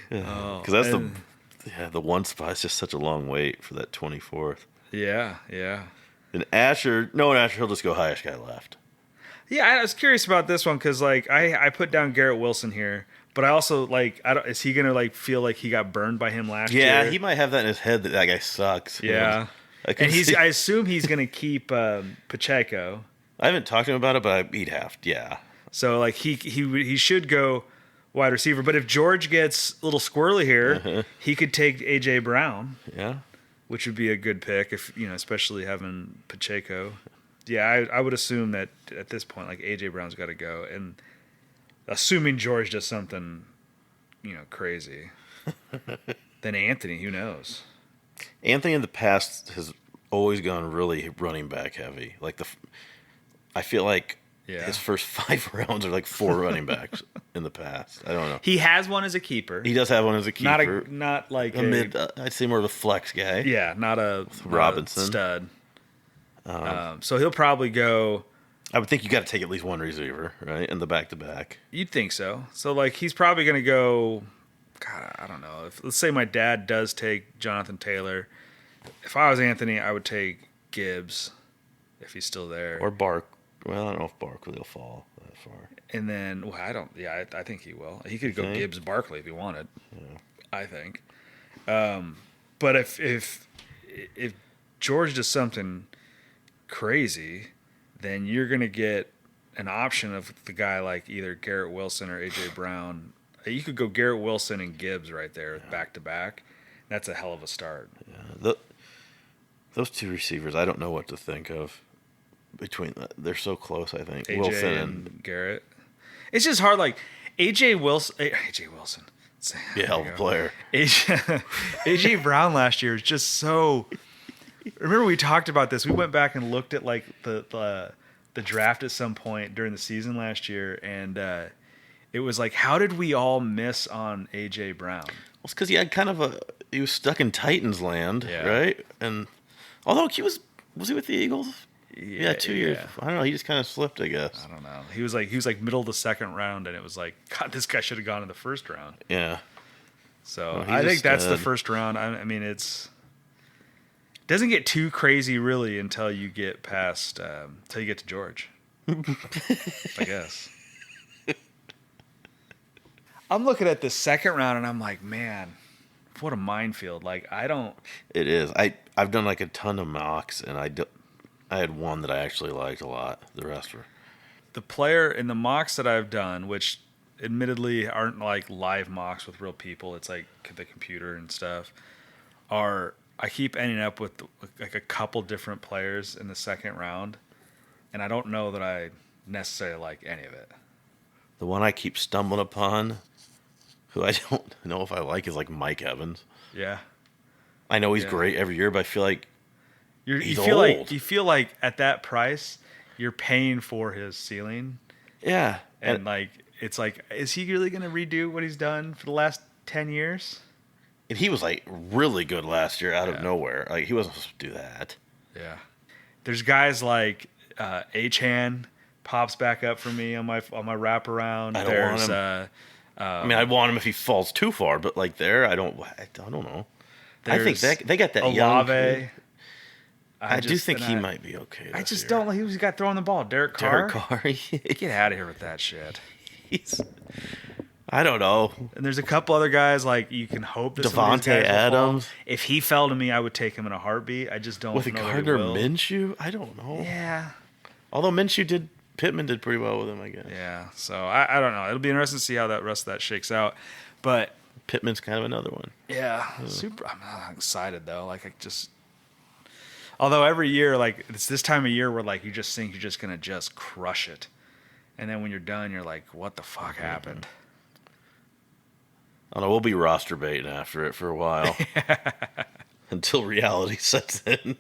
Because that's the one spot. It's just such a long wait for that 24th. Yeah. And Asher, he'll just go highest guy left. Yeah, I was curious about this one because like I put down Garrett Wilson here, but I also like is he gonna like feel like he got burned by him last year? Yeah, he might have that in his head that guy sucks. Yeah, I assume he's gonna keep Pacheco. I haven't talked to him about it, but he'd have to. Yeah. So like he should go wide receiver, but if George gets a little squirrely here, he could take AJ Brown. Yeah. Which would be a good pick if especially having Pacheco. Yeah, I would assume that at this point, like AJ Brown's got to go, and assuming George does something, crazy, then Anthony, who knows? Anthony in the past has always gone really running back heavy. Like I feel like his first 5 rounds are like 4 running backs in the past. I don't know. He has one as a keeper. He does have one as a keeper. Not like a mid. I'd say more of a flex guy. Yeah, not a Robinson stud. So he'll probably go. I would think you got to take at least one receiver, right, in the back-to-back. You'd think so. So like he's probably going to go. God, I don't know. Let's say my dad does take Jonathan Taylor. If I was Anthony, I would take Gibbs if he's still there. Or Bark. Well, I don't know if Barkley will fall that far. And then, I don't. Yeah, I think he will. He could go Gibbs Barkley if he wanted. Yeah. I think. But if George does something crazy, then you're going to get an option of the guy like either Garrett Wilson or AJ Brown. You could go Garrett Wilson and Gibbs right there back to back. That's a hell of a start. Yeah, those 2 receivers, I don't know what to think of. They're so close. I think AJ Wilson and Garrett. It's just hard. Like AJ Wilson. be a hell of a player. AJ Brown last year is just so. Remember we talked about this. We went back and looked at like the draft at some point during the season last year, and it was like, how did we all miss on AJ Brown? Well, it's because he was stuck in Titans land, right? And although he was he with the Eagles? Yeah, 2 years. Yeah. I don't know. He just kind of slipped, I guess. I don't know. He was like middle of the second round, and it was like, God, this guy should have gone in the first round. Yeah. So he's I a think that's the stud. first round. I mean, doesn't get too crazy really until you get past until you get to George. I guess. I'm looking at the second round and I'm like, man, what a minefield. Like I don't. It is. I've done like a ton of mocks, and I had one that I actually liked a lot. The rest were. The player in the mocks that I've done, which admittedly aren't like live mocks with real people, it's like the computer and stuff, I keep ending up with like a couple different players in the second round, and I don't know that I necessarily like any of it. The one I keep stumbling upon, who I don't know if I like, is like Mike Evans. Yeah. I know he's Yeah. great every year, but I feel like You old. feel like at that price you're paying for his ceiling, yeah, and like it's like, is he really going to redo what he's done for the last 10 years? and he was like really good last year out of Yeah. nowhere. Like he wasn't supposed to do that. Yeah. There's guys like H-Han pops back up for me on my wraparound. I don't want him. I mean, I'd want him if he falls too far, but like there, I don't know. I think there's they got that young Olave. kid. I do think he might be okay. I this just year. don't like who's got throwing the ball. Derek Carr. Derek Carr. Get out of here with that shit. I don't know. And there's a couple other guys like you can hope that some of these Devontae guys will Adams. fall. If he fell to me, I would take him in a heartbeat. I just don't With know that he Gardner will. Minshew, I don't know. Yeah. Although Pittman did pretty well with him, I guess. Yeah. So I don't know. It'll be interesting to see how that rest of that shakes out. But Pittman's kind of another one. yeah, super. I'm not excited though. Like I just. Although every year, like it's this time of year where like you just think you're just gonna just crush it, and then when you're done, you're like, what the fuck happened? I don't know. We'll be roster baiting after it for a while until reality sets in.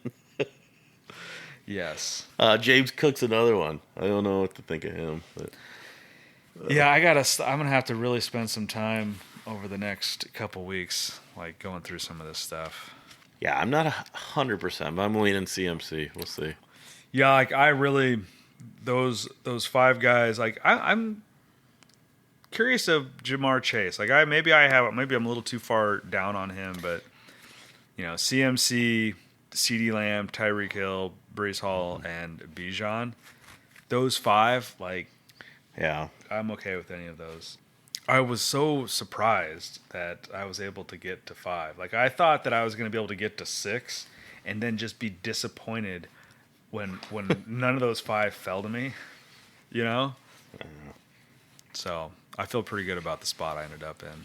Yes. James Cook's another one. I don't know what to think of him. But Yeah, I'm gonna have to really spend some time over the next couple weeks, like going through some of this stuff. yeah, I'm not 100%, but I'm leaning CMC. We'll see. Yeah, like I really those five guys. Like I'm curious of Jamar Chase. Like maybe I'm a little too far down on him, but you know, CMC, CeeDee Lamb, Tyreek Hill, Breece Hall, and Bijan. Those five, like, Yeah. I'm okay with any of those. I was so surprised that I was able to get to 5. Like I thought that I was going to be able to get to 6 and then just be disappointed when none of those 5 fell to me, you know? So I feel pretty good about the spot I ended up in.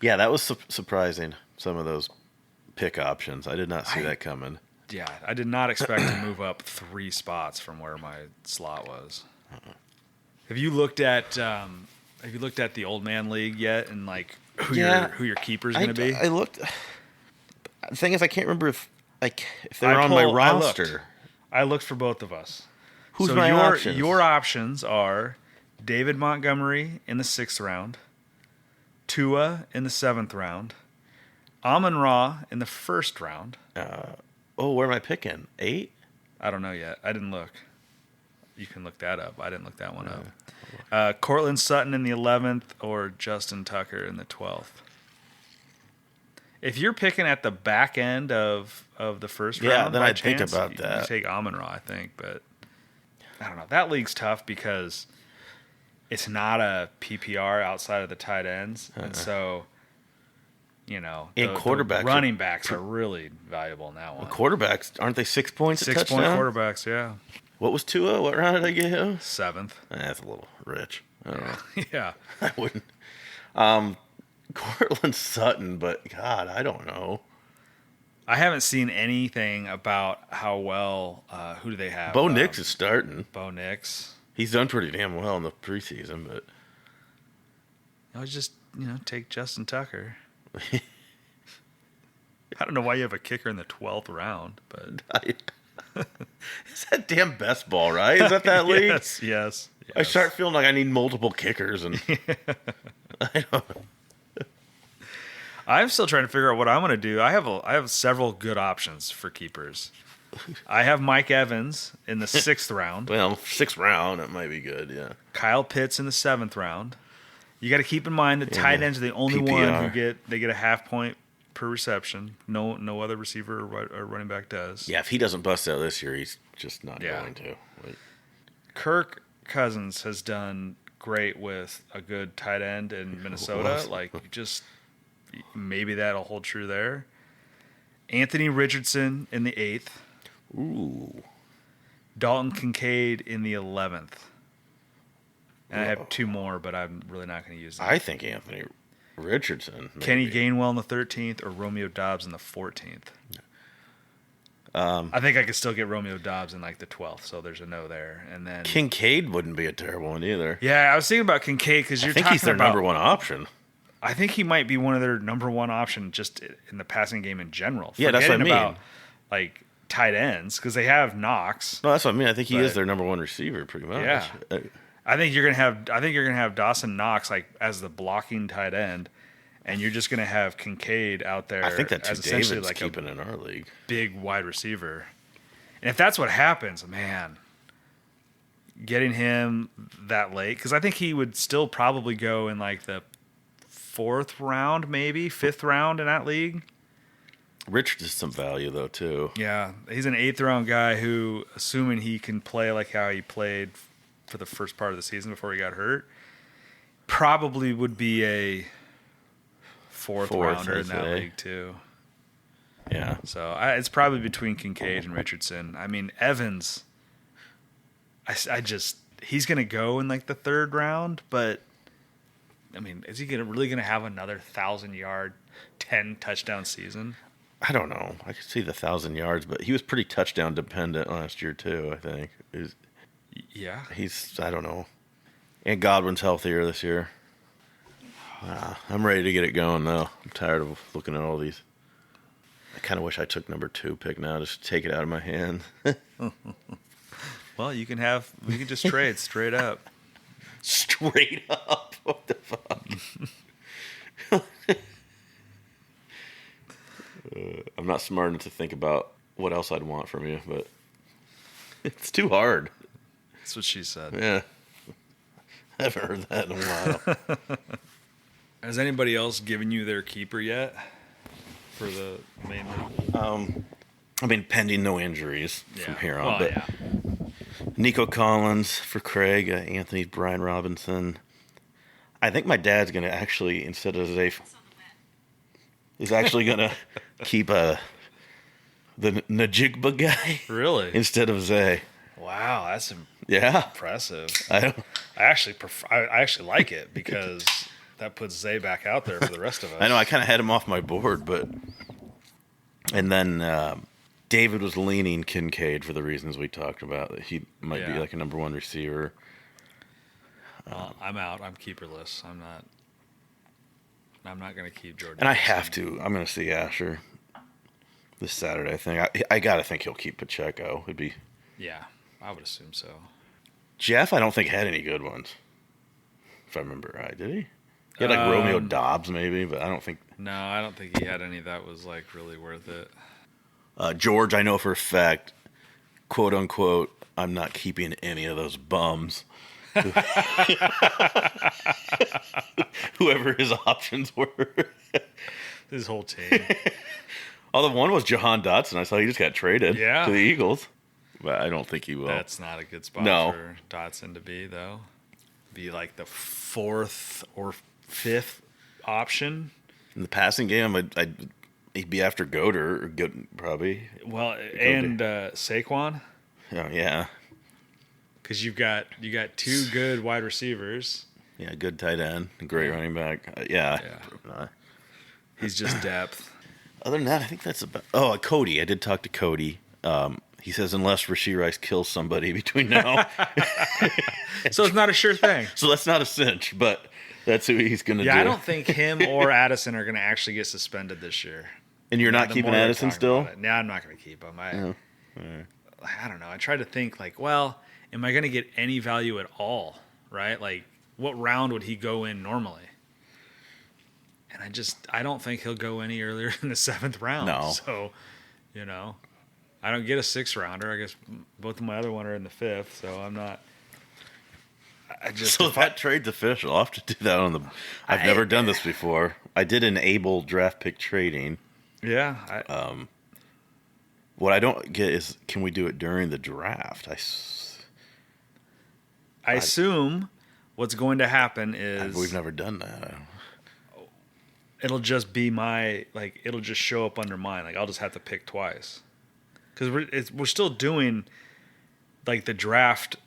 Yeah, that was surprising, some of those pick options. I did not see that coming. Yeah, I did not expect to move up 3 spots from where my slot was. Have you looked at the old man league yet, and like who your keeper's going to be? I looked. The thing is, I can't remember if they're on my roster. I looked for both of us. Who's my options? Your options are David Montgomery in the 6th round, Tua in the 7th round, Amon-Ra in the 1st round. Where am I picking? 8? I don't know yet. I didn't look. You can look that up. I didn't look that one up. Cortland Sutton in the 11th or Justin Tucker in the 12th. If you're picking at the back end of the first round, then by I'd think chance, about you that. take Amon-Ra, I think, but I don't know. That league's tough because it's not a PPR outside of the tight ends, and so you know, And quarterbacks the running backs are really valuable in that one. Quarterbacks, aren't they 6 points a 6-point touchdown? quarterbacks, yeah. What was Tua? What round did I get him? 7th. That's a little rich. I don't know. Yeah. I wouldn't. Cortland Sutton, but God, I don't know. I haven't seen anything about how well. Who do they have? Bo Nix is starting. Bo Nix. He's done pretty damn well in the preseason, but I was just take Justin Tucker. I don't know why you have a kicker in the 12th round, but is that damn best ball, right? Is that league? Yes. I start feeling like I need multiple kickers, and I don't know. I'm still trying to figure out what I'm going to do. I have several good options for keepers. I have Mike Evans in the 6th round. Well, 6th round, that might be good, yeah. Kyle Pitts in the 7th round. You got to keep in mind the tight ends are the only one PPR. who get a half point per reception. No other receiver or running back does. Yeah, if he doesn't bust out this year, he's just not Yeah. going to. Like, Kirk Cousins has done great with a good tight end in Minnesota. Like, just maybe that'll hold true there. Anthony Richardson in the 8th. ooh. Dalton Kincaid in the 11th. And I have 2 more, but I'm really not going to use them. I think Anthony Richardson. Maybe. Kenny Gainwell in the 13th or Romeo Doubs in the 14th. I think I could still get Romeo Doubs in like the 12th, so there's a no there. And then Kincaid wouldn't be a terrible one either. yeah, I was thinking about Kincaid because you're I think talking he's their about number one option. I think he might be one of their number one option just in the passing game in general. Yeah, that's what I Forgetting mean. About, like tight ends because they have Knox. No, that's what I mean. I think he is But- their number one receiver, pretty much. Yeah. I think you're gonna have Dawson Knox like as the blocking tight end, and you're just gonna have Kincaid out there. I think that's who as essentially David's like keeping a in our league. big wide receiver. And if that's what happens, man, getting him that late because I think he would still probably go in like the 4th round, maybe 5th round in that league. Richards is some value though too. Yeah, he's an 8th round guy who, assuming he can play like how he played for the first part of the season before he got hurt, probably would be a 4th rounder in that league too. Yeah. So it's probably between Kincaid and Richardson. I mean, Evans, I just he's going to go in like the 3rd round, but I mean, is he really going to have another 1,000-yard, 10-touchdown season? I don't know. I could see the 1,000 yards, but he was pretty touchdown dependent last year too. I think Yeah. he's. I don't know. And Godwin's healthier this year. I'm ready to get it going though. I'm tired of looking at all these. I kind of wish I took number 2 pick now. Just take it out of my hand. Well, we can just trade straight up. Straight up. What the fuck? I'm not smart enough to think about what else I'd want from you, but it's too hard. That's what she said. Yeah. I haven't heard that in a while. Has anybody else given you their keeper yet for the main league? I mean, pending no injuries from here on. Well, but yeah. Nico Collins for Craig, Anthony Brian Robinson. I think my dad's going to actually, instead of Zay, he's actually going to keep the Najigba guy Really? instead of Zay. Wow, that's Yeah. impressive. I don't. I actually like it because that puts Zay back out there for the rest of us. I know I kind of had him off my board, but and then David was leaning Kincaid for the reasons we talked about. That he might be Yeah. like a number 1 receiver. Well, I'm out. I'm keeperless. I'm not going to keep Jordan. And I have to. I'm going to see Asher this Saturday. I think I got to think he'll keep Pacheco. It'd be Yeah, I would assume so. Jeff. I don't think had any good ones, if I remember right. Did he? He had like Romeo Dobbs maybe, but I don't think. No, I don't think he had any that was like really worth it. George, I know for a fact, quote unquote, I'm not keeping any of those bums. Whoever his options were. His whole team. Although one was Jahan Dotson. I saw he just got traded Yeah. to the Eagles. But I don't think he will. That's not a good spot No. for Dotson to be, though. Be like the 4th or 5th option. In the passing game, he'd be after Goder, or probably. Well, and Saquon, Oh, yeah. because you got 2 good wide receivers. Yeah, good tight end, great running back. Yeah. He's just depth. Other than that, I think that's about. Oh, Cody. I did talk to Cody. He says unless Rashee Rice kills somebody between now, So it's not a sure thing. so that's not a cinch, but that's who he's going to do. Yeah, I don't think him or Addison are going to actually get suspended this year. And you're not The keeping more we Addison talk still? about it. No, I'm not going to keep him. I don't know. I tried to think like, well, am I going to get any value at all? Right? Like, what round would he go in normally? And I don't think he'll go any earlier than the 7th round. No. So, I don't get a 6th rounder. I guess both of my other one are in the 5th. So I'm not. I just So that trade's official. I'll have to do that on the. I've never done this before. I did enable draft pick trading. Yeah. What I don't get is, can we do it during the draft? I assume what's going to happen is we've never done that. It'll just be it'll just show up under mine. Like I'll just have to pick twice because we're still doing like the draft,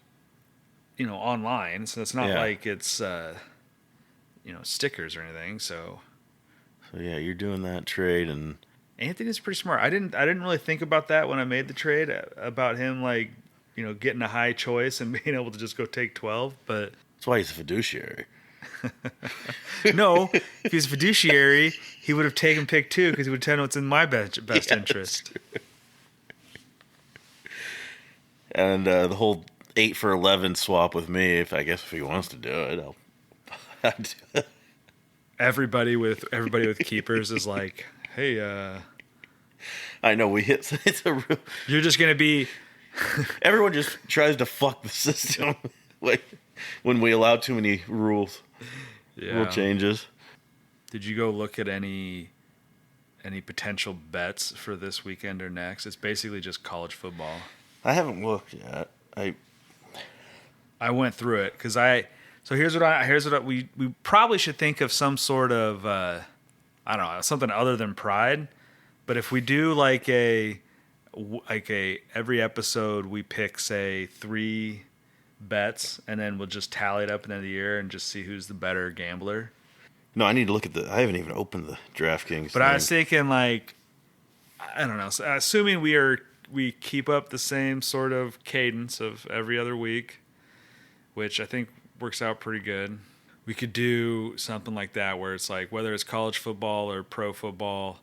online. So it's not like it's stickers or anything. So yeah, you're doing that trade, and Anthony's pretty smart. I didn't really think about that when I made the trade about him getting a high choice and being able to just go take 12, but that's why he's a fiduciary. No, if he was a fiduciary, he would have taken pick 2 because he would tell what's in my best interest. And the whole 8 for 11 swap with me, if he wants to do it, I'll do it. Everybody with keepers is like, hey, I know we hit. It's a real. You're just gonna be. Everyone just tries to fuck the system when we allow too many rules. Yeah. Rule changes. Did you go look at any potential bets for this weekend or next? It's basically just college football. I haven't looked yet. I went through it because here's what we probably should think of some sort of I don't know, something other than pride. But if we do like a every episode we pick say 3 bets and then we'll just tally it up at the end of the year and just see who's the better gambler. No, I need to look at I haven't even opened the DraftKings. But I was thinking I don't know. So assuming we keep up the same sort of cadence of every other week, which I think works out pretty good. We could do something like that where it's like whether it's college football or pro football,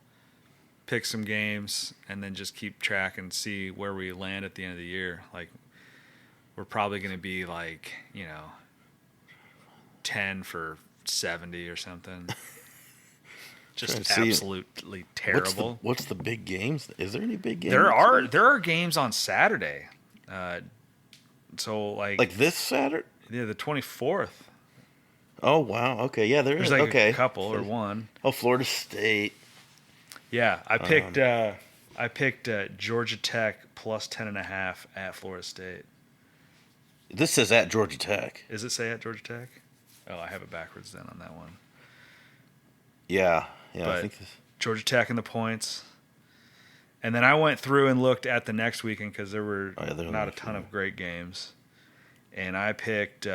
pick some games and then just keep track and see where we land at the end of the year. Like we're probably going to be 10 for 70 or something. Just absolutely terrible. What's the big games? Is there any big games? There are games on Saturday. So like this Saturday? Yeah, the 24th. Oh wow. Okay. Yeah, there's a couple or one. Oh, Florida State. Yeah, I picked Georgia Tech plus 10.5 at Florida State. This says at Georgia Tech. Does it say at Georgia Tech? Oh, I have it backwards then on that one. Yeah, but I think Georgia Tech and the points. And then I went through and looked at the next weekend because there were not a ton of great games. And I picked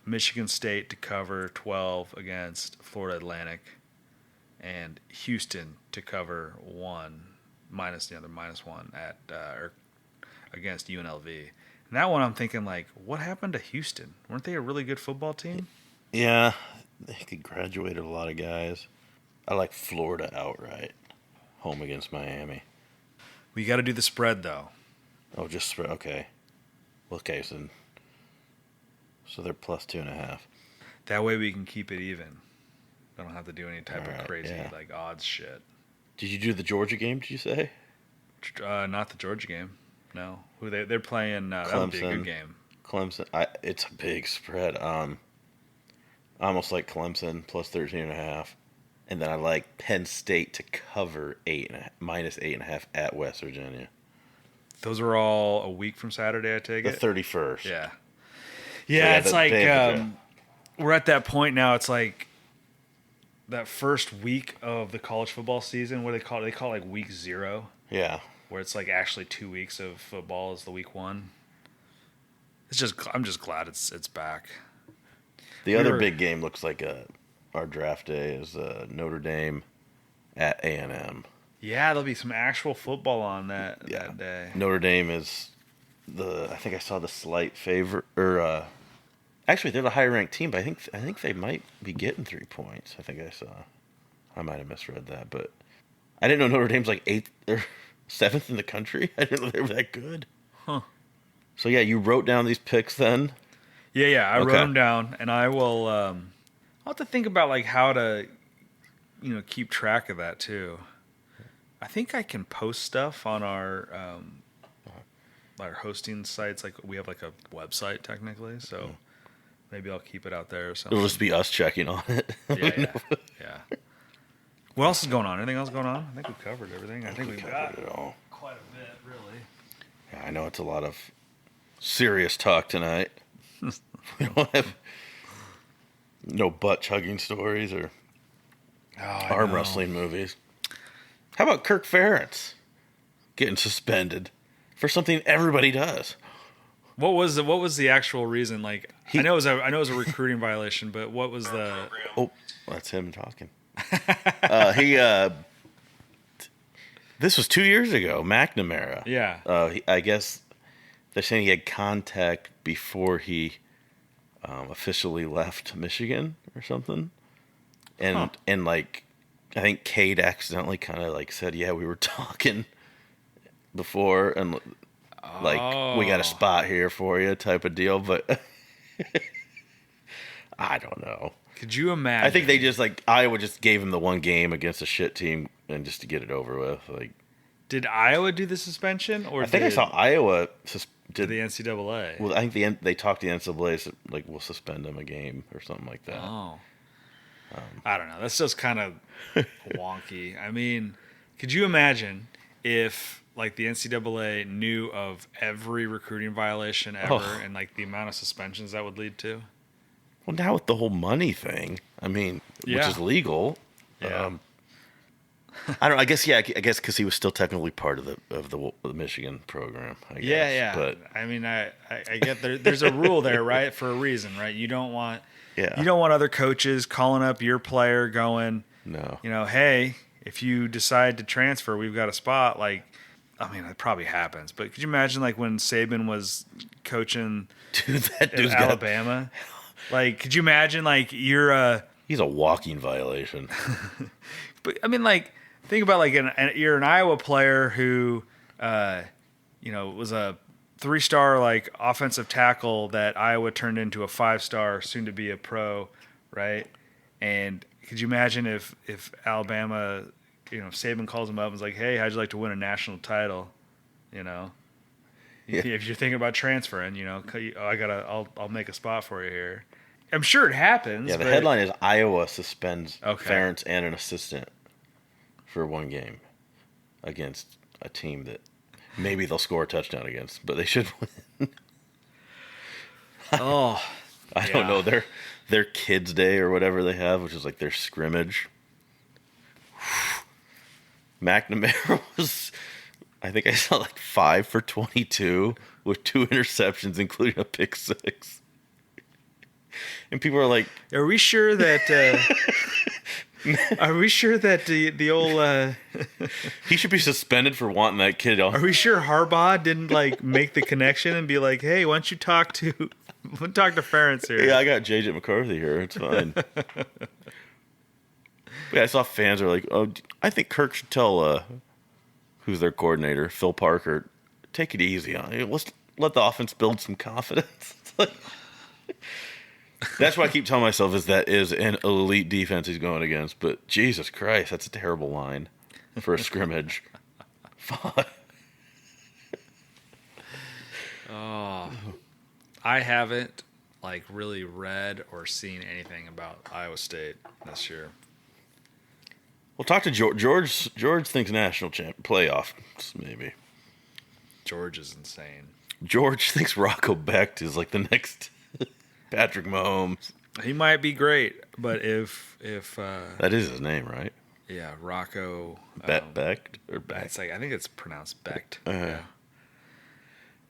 Michigan State to cover 12 against Florida Atlantic, and Houston to cover minus one at against UNLV. And that one I'm thinking what happened to Houston? Weren't they a really good football team? Yeah, they graduated a lot of guys. I like Florida outright, home against Miami. We got to do the spread though. Oh, just spread. Okay. Okay, so they're plus 2.5. That way we can keep it even. I don't have to do any type of crazy odds shit. Did you do the Georgia game? Did you say? Not the Georgia game. No, they're playing. Clemson. That would be a good game. Clemson. It's a big spread. I almost like Clemson plus 13.5, and then I like Penn State to cover minus 8.5 at West Virginia. Those are all a week from Saturday, I take it? The 31st. Yeah. Yeah, it's we're at that point now. It's like that first week of the college football season. What do they call it? They call it week 0. Yeah. Where it's actually 2 weeks of football is the week 1. I'm just glad it's back. The other big game looks like our draft day is Notre Dame at A&M. Yeah, there'll be some actual football on that day. Notre Dame is I think I saw the slight favorite, or actually they're the higher ranked team, but I think they might be getting 3 points. I think I saw. I might have misread that, but I didn't know Notre Dame's 8th or 7th in the country. I didn't know they were that good. Huh. So yeah, you wrote down these picks then? Yeah, I wrote them down, and I will. I'll have to think about how to, keep track of that too. I think I can post stuff on our hosting sites. We have a website technically, so Maybe I'll keep it out there or something. It'll just be us checking on it. Yeah. What else is going on? Anything else going on? I think we covered everything. I think we got it all. quite a bit, really. Yeah, I know it's a lot of serious talk tonight. We don't have no butt chugging stories or arm wrestling movies. How about Kirk Ferentz getting suspended for something everybody does? What was the actual reason? Like, I know it was a recruiting violation, but what was the? Oh, that's him talking. This was 2 years ago. McNamara. Yeah. I guess they're saying he had contact before he officially left Michigan or something, and like I think Cade accidentally kind of like said, "Yeah, we were talking before," and like we got a spot here for you, type of deal. But I don't know. Could you imagine? I think they just like Iowa just gave him the one game against a shit team and just to get it over with. Like, did Iowa do the suspension, or I think I saw Iowa did the NCAA? Well, I think they talked to the NCAA, so like we'll suspend him a game or something like that. Oh, I don't know. That's just kind of wonky. I mean, could you imagine if like the NCAA knew of every recruiting violation ever and like the amount of suspensions that would lead to? Well, now with the whole money thing, I mean, which is legal. Yeah. I don't. I guess because he was still technically part of the Michigan program. I guess. Yeah. But I mean, I get there's a rule there, right? For a reason, right? You don't want other coaches calling up your player going, no, hey, if you decide to transfer, we've got a spot. Like, I mean, it probably happens, but could you imagine like when Saban was coaching that dude's Alabama? Like, could you imagine like he's a walking violation. But I mean, like, think about like you're an Iowa player who, was a 3-star like offensive tackle that Iowa turned into a 5-star, soon to be a pro, right? And could you imagine if Alabama, Saban calls him up and is like, "Hey, how'd you like to win a national title?" If you're thinking about transferring, I'll make a spot for you here. I'm sure it happens. Yeah, the headline is Iowa suspends Okay. Ferentz and an assistant for one game against a team that maybe they'll score a touchdown against, but they should win. Oh, I don't know. Their kids' day or whatever they have, which is like their scrimmage. McNamara was, I think I saw like 5 for 22 with 2 interceptions, including a pick 6. And people are like, "Are we sure that? Are we sure that the old? He should be suspended for wanting that kid on." Are we sure Harbaugh didn't like make the connection and be like, "Hey, why don't you talk to Ferentz here?" Yeah, I got JJ McCarthy here. It's fine. Yeah, I saw fans are like, "Oh, I think Kirk should tell who's their coordinator, Phil Parker, take it easy on it. Let's let the offense build some confidence." That's what I keep telling myself is that is an elite defense he's going against. But Jesus Christ, that's a terrible line for a scrimmage. Oh, I haven't like really read or seen anything about Iowa State this year. We'll talk to George. George thinks national playoffs, maybe. George is insane. George thinks Rocco Becht is like the next Patrick Mahomes. He might be great, but if that is his name, right? Yeah, Rocco Becht or Becht. It's like I think it's pronounced Becht. Yeah.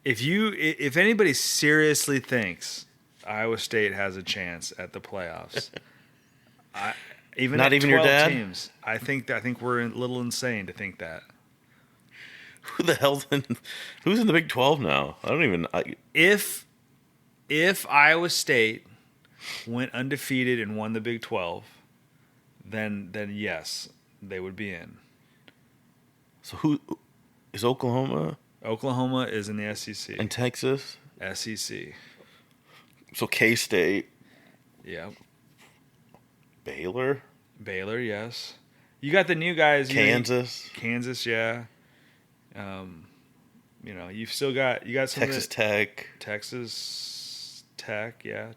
If anybody seriously thinks Iowa State has a chance at the playoffs, even not at even 12 your dad teams, I think we're a little insane to think that. Who the hell's who's in the Big 12 now? I don't even. If Iowa State went undefeated and won the Big 12, then yes, they would be in. So who is Oklahoma? Oklahoma is in the SEC. And Texas? SEC. So K-State. Yep. Baylor, yes. You got the new guys. Kansas, yeah. You've still got some Texas Tech, Texas Tech, yeah.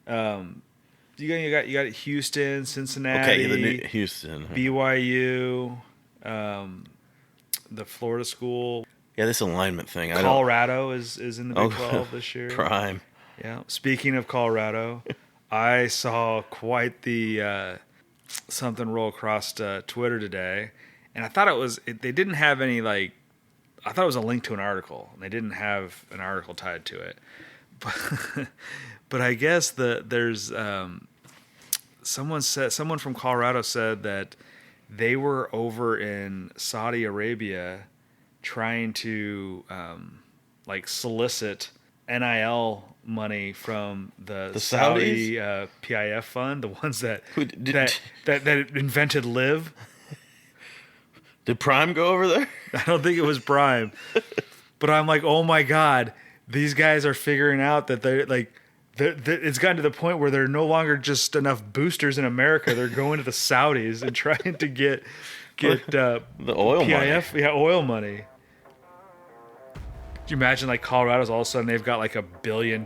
You got Houston, Cincinnati, Okay, the new Houston. BYU, the Florida school. Yeah, this alignment thing. Colorado is in the Big 12 this year. Prime. Yeah. Speaking of Colorado, I saw quite the something roll across Twitter today, and I thought they didn't have any I thought it was a link to an article, and they didn't have an article tied to it. But I guess there's someone from Colorado said that they were over in Saudi Arabia trying to solicit NIL money from the Saudi PIF fund, the ones that invented Live. Did Prime go over there? I don't think it was Prime, but I'm like, oh my god, these guys are figuring out that it's gotten to the point where they're no longer just enough boosters in America. They're going to the Saudis and trying to get the oil PIF, money. Yeah, oil money. Could you imagine Colorado's all of a sudden they've got $1 billion,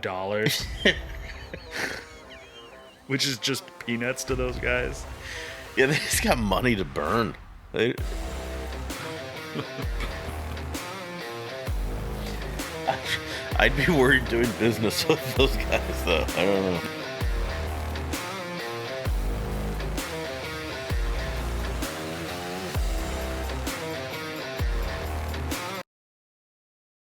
which is just peanuts to those guys. Yeah, they just got money to burn. I'd be worried doing business with those guys, though. I don't know.